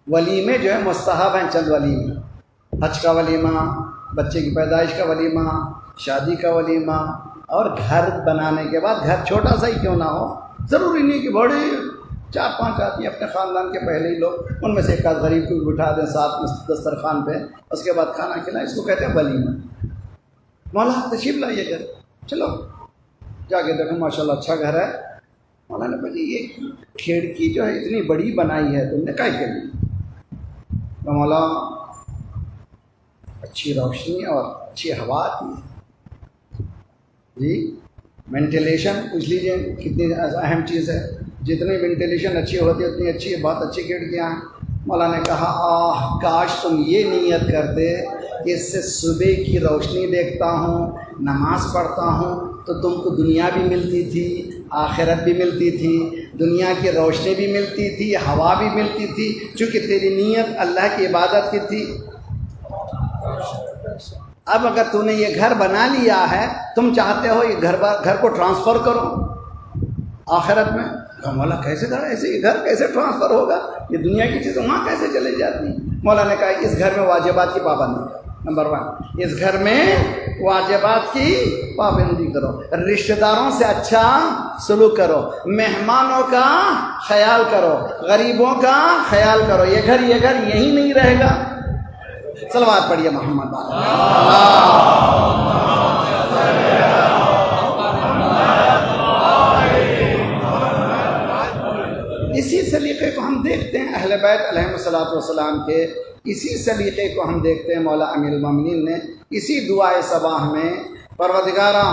ولیمے جو ہے مستحب ہیں، چند ولیمے، حج کا ولیمہ، بچے کی پیدائش کا ولیمہ، شادی کا ولیمہ، اور گھر بنانے کے بعد، گھر چھوٹا سا ہی کیوں نہ ہو، ضروری نہیں کہ بڑے 4-5 آدمی اپنے خاندان کے پہلے ہی لوگ، ان میں سے ایک آدھ غریب کو بٹھا دیں ساتھ میں دسترخوان پہ، اس کے بعد کھانا کھلائیں، اس کو کہتے ہیں ولیمہ۔ مولا تشریف لائیے گھر، چلو جا کے دیکھو ماشاءاللہ اچھا گھر ہے۔ مولا نے کہا جی یہ کھڑکی جو ہے اتنی بڑی بنائی ہے تم نے کاہے کے لیے؟ تو مولا اچھی روشنی اور اچھی ہوا آتی ہے جی، وینٹیلیشن پوچھ لیجیے کتنی اہم چیز ہے، جتنی وینٹیلیشن اچھی ہوتی ہے اتنی اچھی ہے، بہت اچھی کھڑکیاں ہیں۔ مولا نے کہا کاش تم یہ نیت کرتے کہ اس سے صبح کی روشنی دیکھتا ہوں، نماز پڑھتا ہوں، تو تم کو دنیا بھی ملتی تھی، آخرت بھی ملتی تھی، دنیا کی روشنی بھی ملتی تھی، ہوا بھی ملتی تھی، چونکہ تیری نیت اللہ کی عبادت کی تھی۔ اب اگر تو نے یہ گھر بنا لیا ہے، تم چاہتے ہو یہ گھر کو ٹرانسفر کرو آخرت میں۔ مولا کیسے کرا، ایسے یہ گھر کیسے ٹرانسفر ہوگا، یہ دنیا کی چیزیں وہاں کیسے چلے جاتی ہیں؟ مولا نے کہا اس گھر میں واجبات کی پابندی کرو، نمبر 1 اس گھر میں واجبات کی پابندی کرو، رشتہ داروں سے اچھا سلوک کرو، مہمانوں کا خیال کرو، غریبوں کا خیال کرو۔ یہ گھر یہی نہیں رہے گا۔ صلوات پڑھیے محمد اسی سلیقے کو ہم دیکھتے ہیں اہل بیت علیہ الصلوۃ والسلام کے، اسی سلیقے کو ہم دیکھتے ہیں مولا امیر المومنین نے اسی دعائے صباح میں، پروردگارا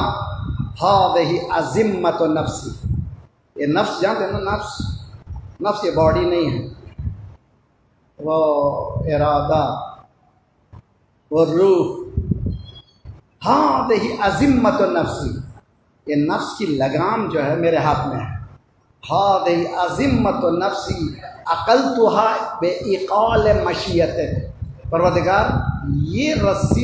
ہذہ عظمت نفسی، یہ نفس جانتے ہیں نا، نفس یہ باڈی نہیں ہے، وہ ارادہ، وہ روح، ہذہ عظمت نفسی، یہ نفس کی لگام جو ہے میرے ہاتھ میں ہے، ہذہ عظمت نفسی عقلتها بإقال مشیتک، پروردگار یہ رسی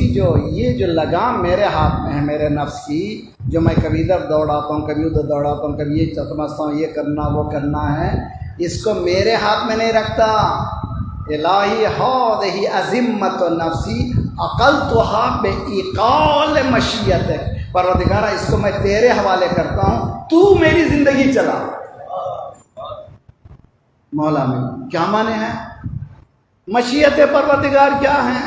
یہ جو لگام میرے ہاتھ میں ہے میرے نفس کی، جو میں کبھی ادھر دوڑاتا ہوں کبھی ادھر دوڑاتا ہوں کبھی یہ سمجھتا ہوں یہ کرنا وہ کرنا ہے، اس کو میرے ہاتھ میں نہیں رکھتا۔ الہی ہذہ عظمت نفسی عقلتها بإقال مشیتک، پروردگارہ اس کو میں تیرے حوالے کرتا ہوں، تو میری زندگی چلا۔ مولا میں کیا معنی ہے؟ مشیت پروردگار کیا ہیں؟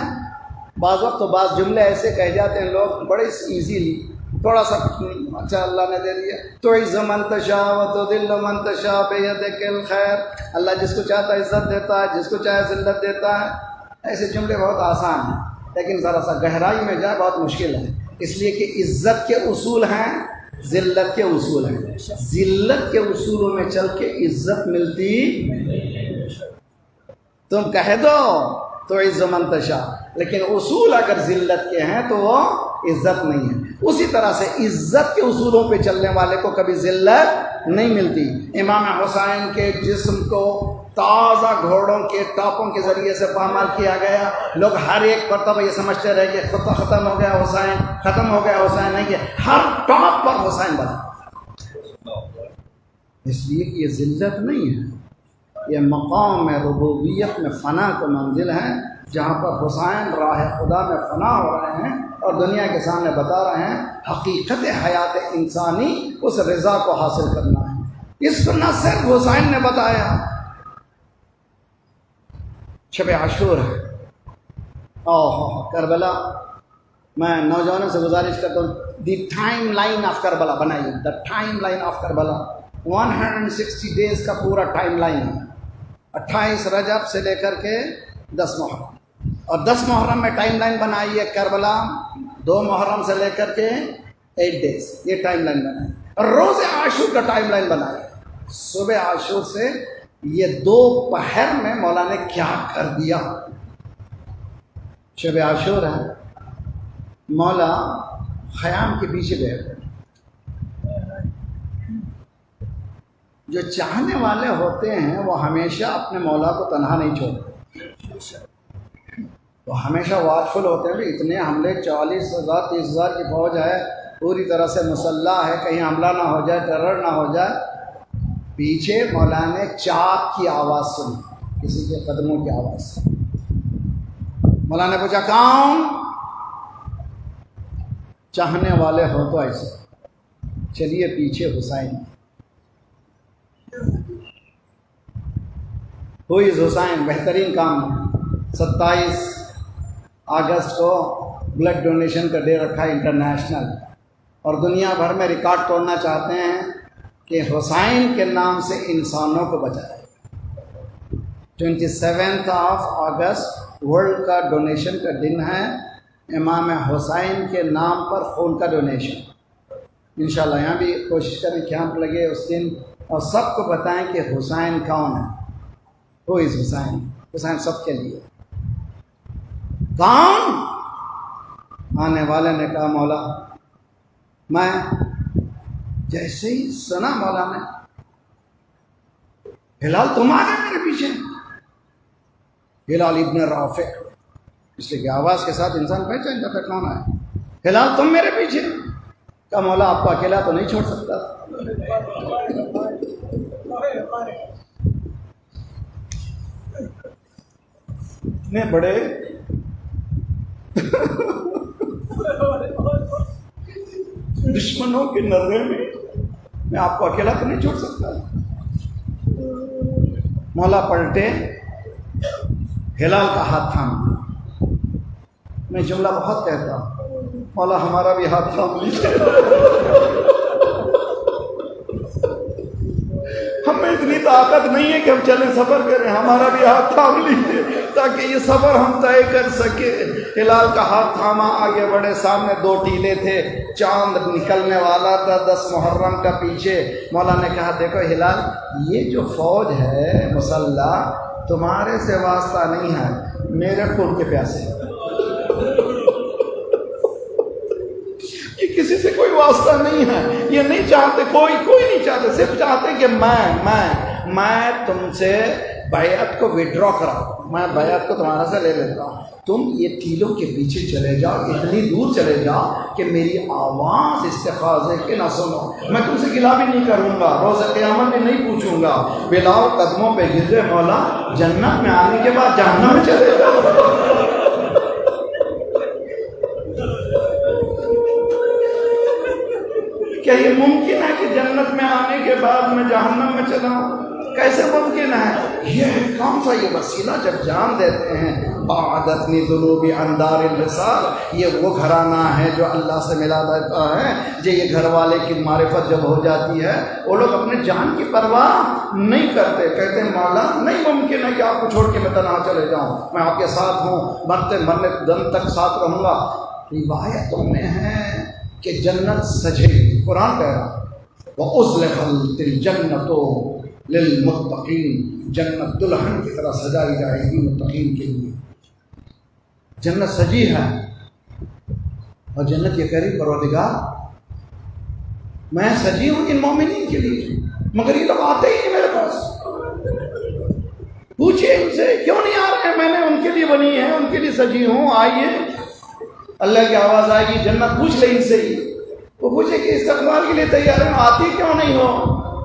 بعض وقت تو بعض جملے ایسے کہہ جاتے ہیں لوگ بڑے ایزیلی، تھوڑا سا اچھا اللہ نے دے دیا، تعز من تشاء وتذل من تشاء بیدک الخیر، اللہ جس کو چاہتا ہے عزت دیتا ہے، جس کو چاہے ذلت دیتا ہے۔ ایسے جملے بہت آسان ہیں، لیکن ذرا سا گہرائی میں جائے بہت مشکل ہے، اس لیے کہ عزت کے اصول ہیں، ذلت کے اصول ہیں، ذلت کے اصولوں میں چل کے عزت ملتی، تم کہہ دو تو عز من تشاء، لیکن اصول اگر ذلت کے ہیں تو وہ عزت نہیں ہے۔ اسی طرح سے عزت کے اصولوں پہ چلنے والے کو کبھی ذلت نہیں ملتی۔ امام حسین کے جسم کو تازہ گھوڑوں کے ٹاپوں کے ذریعے سے پامال کیا گیا، لوگ ہر ایک مرتبہ یہ سمجھتے رہے کہ ختم ہو گیا حسین، ختم ہو گیا حسین، نہیں کہ ہر ٹاپ پر حسین بنا، اس لیے کہ یہ ذلت نہیں ہے، یہ مقام ربوبیت میں فنا کا منزل ہے، جہاں پر حسین راہ خدا میں فنا ہو رہے ہیں اور دنیا کے سامنے بتا رہے ہیں حقیقت حیات انسانی اس رضا کو حاصل کرنا ہے۔ اس کو نہ صرف حسین نے بتایا، شب عاشور ہے، کربلا، میں نوجوانوں سے گزارش کرتا ہوں the timeline of Karbala بنائیے، the timeline of Karbala 160 days کا پورا ٹائم لائن ہے، 28 رجب سے لے کر کے 10 محرم، اور 10 محرم میں ٹائم لائن بنائیے کربلا، 2 محرم سے لے کر کے 8 ڈیز، یہ ٹائم لائن بنائیے، اور روز عاشور کا ٹائم لائن بنائیے، صبح عاشور سے یہ 2 پہر میں مولا نے کیا کر دیا۔ شب عاشور ہے، مولا خیام کے پیچھے بیٹھ، جو چاہنے والے ہوتے ہیں وہ ہمیشہ اپنے مولا کو تنہا نہیں چھوڑتے، وہ ہمیشہ واچفل ہوتے ہیں، اتنے حملے 40,000 30,000 کی فوج ہے، پوری طرح سے مسلح ہے، کہیں حملہ نہ ہو جائے، ٹیرر نہ ہو جائے۔ پیچھے مولا نے چاپ کی آواز سنی، کسی کے قدموں کی آواز، مولا نے پوچھا کون؟ چاہنے والے ہو تو ایسے چلیے پیچھے حسین، ہوئی حسین، بہترین کام ہے۔ 27 اگست کو بلڈ ڈونیشن کا ڈے رکھا ہے انٹرنیشنل، اور دنیا بھر میں ریکارڈ توڑنا چاہتے ہیں کہ حسین کے نام سے انسانوں کو بچائے۔ 27 اگست ورلڈ کا ڈونیشن کا دن ہے، امام حسین کے نام پر خون کا ڈونیشن۔ انشاءاللہ یہاں بھی کوشش کریں کیمپ لگے اس دن، اور سب کو بتائیں کہ حسین کون ہے، ہو از حسین، حسین سب کے لیے کون؟ آنے والے نے کہا مولا میں، جیسے ہی سنا مولا نے، ہلال تم آ گئے میرے پیچھے، ہلال ابن رافع، اس لیے کہ آواز کے ساتھ انسان پہچان جاتا کون ہے، ہلال تم میرے پیچھے، کہا مولا آپ کو اکیلا تو نہیں چھوڑ سکتا، اتنے بڑے دشمنوں کے نظر میں آپ کو اکیلا تو نہیں چھوڑ سکتا. مولا پلٹے، ہلال کا ہاتھ تھام. میں جملہ بہت کہتا ہوں، مولا ہمارا بھی ہاتھ تھام لیجیے. ہمیں اتنی طاقت نہیں ہے کہ ہم چلیں سفر کریں، ہمارا بھی ہاتھ تھام لیجیے تاکہ یہ سفر ہم طے کر سکے. ہلال کا ہاتھ تھاما، آگے بڑھے. سامنے 2 ٹیلے تھے، چاند نکلنے والا تھا 10 محرم کا پیچھے. مولا نے کہا دیکھو ہلال، یہ جو فوج ہے مسلح تمہارے سے واسطہ نہیں ہے، میرے خون کے پیاسے. یہ کسی سے کوئی واسطہ نہیں ہے، یہ نہیں چاہتے، کوئی نہیں چاہتے، صرف چاہتے کہ میں تم سے بیعت کو وڈرا کرا، میں بیعت کو تمہارا سے لے لیتا ہوں. تم یہ ٹیلوں کے پیچھے چلے جاؤ، اتنی دور چلے جاؤ کہ میری آواز استفاضے کے نہ سنو. میں تم سے گلا بھی نہیں کروں گا، روز قیامت میں نہیں پوچھوں گا بلاؤ قدموں پہ گرے مولا جنت میں آنے کے بعد جہنم میں چلے جاؤ. کیا یہ ممکن ہے کہ جنت میں آنے کے بعد میں جہنم میں چلا ہوں؟ کیسے ممکن ہے؟ یہ کون سا یہ وسیلہ جب جان دیتے ہیں بعدتنی ذنوبی اندار الوصال، یہ وہ گھرانہ ہے جو اللہ سے ملا دیتا ہے. یہ گھر والے کی معرفت جب ہو جاتی ہے وہ لوگ اپنے جان کی پرواہ نہیں کرتے، کہتے ہیں مولا نہیں ممکن ہے کہ آپ کو چھوڑ کے میں تنہا چلے جاؤں، میں آپ کے ساتھ ہوں، مرنے دم تک ساتھ رہوں گا. روایتوں میں ہے کہ جنت سجے گی. قرآن کہہ رہا وَأُزْلِفَتِ الْجَنَّةُ لِلْمُتَّقِينَ، جنت دلہن کی طرح سجائی جائے گی متقین کے لیے. جنت سجی ہے اور جنت یہ کہہ رہی پروردگار میں سجی ہوں ان مومنین کے لیے، مگر یہ لوگ آتے ہی نہیں میرے پاس. پوچھئے ان سے کیوں نہیں آ رہے ہیں، میں نے ان کے لیے بنی ہے، ان کے لیے سجی ہوں، آئیے. اللہ کی آواز آئے گی، جنت پوچھ لے ان سے ہی. وہ پوچھے کہ استقبال کے لیے تیار ہیں، آتی کیوں نہیں ہو؟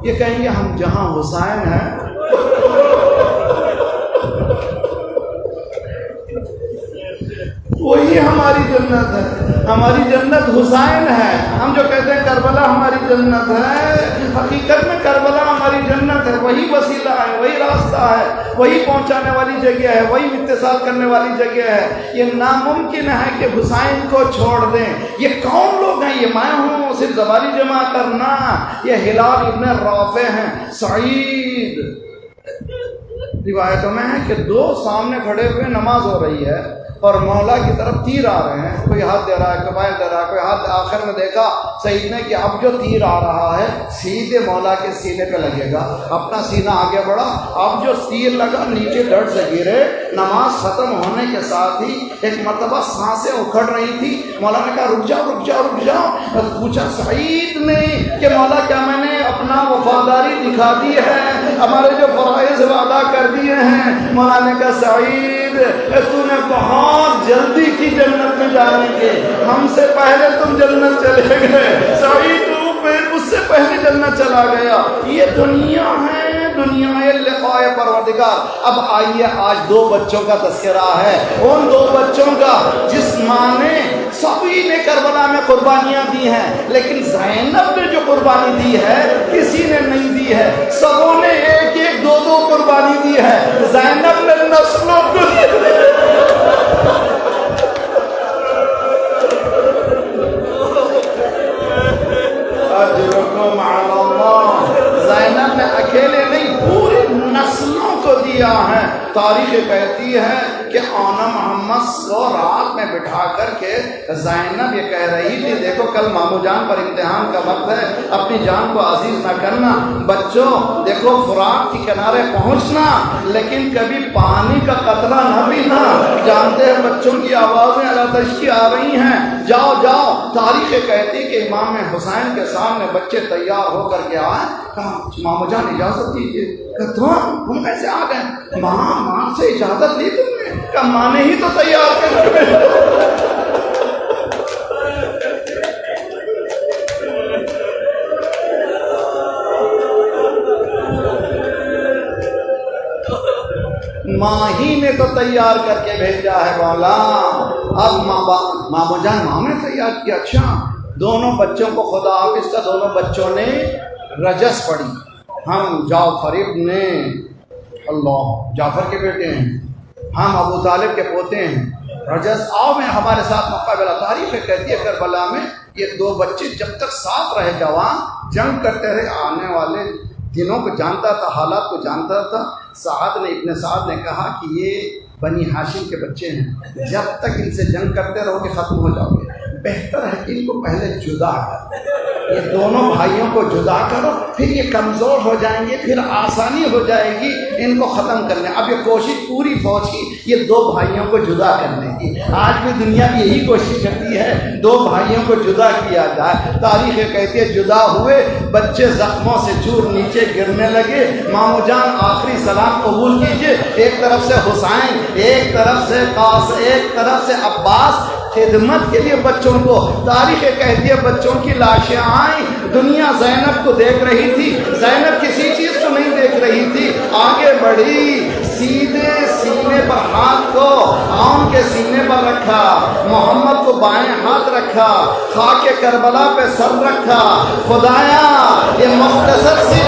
یہ کہیں گے ہم جہاں حسین ہیں وہی ہماری جنت ہے. ہماری جنت حسین ہے. ہم جو کہتے ہیں کربلا ہماری جنت ہے، حقیقت میں کربلا ہماری جنت ہے. وہی وسیلہ ہے، وہی راستہ ہے، وہی پہنچانے والی جگہ ہے، وہی اتصال کرنے والی جگہ ہے. یہ ناممکن ہے کہ حسین کو چھوڑ دیں. یہ کون لوگ ہیں؟ یہ میں ہوں، صرف زبانی جمع کرنا. یہ ہلال ابن رافع ہیں. سعید روایتوں میں ہے کہ 2 سامنے کھڑے ہوئے نماز ہو رہی ہے اور مولا کی طرف تیر آ رہے ہیں. کوئی ہاتھ دے رہا ہے، کوئی بائیں دے رہا ہے، کوئی ہاتھ. آخر میں دیکھا سعید نے کہ اب جو تیر آ رہا ہے سیدھے مولا کے سینے پہ لگے گا. اپنا سینہ آگے بڑھا، اب جو تیر لگا نیچے ڈٹ سے گرے. نماز ختم ہونے کے ساتھ ہی ایک مرتبہ سانسیں اکھڑ رہی تھی. مولا نے کہا رک جاؤ رک جاؤ رک جاؤ. پوچھا سعید نے کہ مولا کیا میں نے اپنا وفاداری دکھا دی ہے، ہمارے جو فرائض وعدہ کر دیے ہیں؟ مولا نے کہا سعید تو نے بہت جلدی کی جنت میں جانے کے، ہم سے پہلے تم جنت چلے گئے. سعید تو اس سے پہلے جنت چلا گیا. یہ دنیا ہے، دنیا لقاء پروردگار. اب آئیے آج 2 بچوں کا تذکرہ ہے، ان 2 بچوں کا جس ماں نے سبھی نے کربلا میں قربانیاں دی ہیں، لیکن زینب نے جو قربانی دی ہے کسی نے نہیں دی ہے. سبوں نے 1-1 2-2 قربانی دی ہے. زینب نے نسلوں کو اجرکم علی اللہ. زینب نے اکیلے نہیں پوری نسلوں کو دیا ہے. تاریخ کہتی ہے کہ آنا محمد کو رات میں بٹھا کر کے زینب یہ کہہ رہی تھی دیکھو کل مامو جان پر امتحان کا وقت ہے، اپنی جان کو عزیز نہ کرنا. بچوں دیکھو فرات کے کنارے پہنچنا لیکن کبھی پانی کا قطرہ نہ پینا. جانتے ہیں بچوں کی آوازیں علاتش کی آ رہی ہیں، جاؤ جاؤ. تاریخ کہتی کہ امام حسین کے سامنے بچے تیار ہو کر کے آئے. کہا مامو جان اجازت دیجیے. کہا ہم کیسے آ گئے؟ ماں سے اجازت لی تم نے؟ کہا ماں نے ہی تو تیار کر. ماں ہی نے تو تیار کر کے بھیجا ہے. مولا اب مامو جان ماں نے یاد کیا، اچھا دونوں بچوں کو خدا حافظ کا دونوں بچوں نے رجس پڑھی، ہم جعفر ابن اللہ جعفر کے بیٹے ہیں، ہم ابو طالب کے پوتے ہیں، رجس آؤ میں ہمارے ساتھ مقابلہ۔ تاریخ کہتی ہے کربلا میں یہ دو بچے جب تک ساتھ رہے جوان جنگ کرتے رہے، آنے والے دنوں کو جانتا تھا، حالات کو جانتا تھا۔ ابن سعد نے کہا کہ یہ بنی ہاشم کے بچے ہیں، جب تک ان سے جنگ کرتے رہو گے ختم ہو جاؤ گے، بہتر ہے ان کو پہلے جدا کرو، یہ دونوں بھائیوں کو جدا کرو، پھر یہ کمزور ہو جائیں گے، پھر آسانی ہو جائے گی ان کو ختم کرنے۔ اب یہ کوشش پوری فوج کی یہ دو بھائیوں کو جدا کرنے کی، آج بھی دنیا بھی یہی کوشش کرتی ہے دو بھائیوں کو جدا کیا جائے۔ تاریخ کہتی ہے جدا ہوئے، بچے زخموں سے چور نیچے گرنے لگے، مامو جان آخری سلام قبول کیجئے، ایک طرف سے حسین، ایک طرف سے ایک طرف سے عباس خدمت کے لیے بچوں کو۔ تاریخ کہتی ہے بچوں کی لاشیں آئیں، دنیا زینب کو دیکھ رہی تھی، زینب کسی چیز کو نہیں دیکھ رہی تھی، آگے بڑھی، سیدھے سینے پر ہاتھ کو آن کے سینے پر رکھا، محمد کو بائیں ہاتھ رکھا، خاک کربلا پہ سر رکھا، خدایا یہ مختصر سی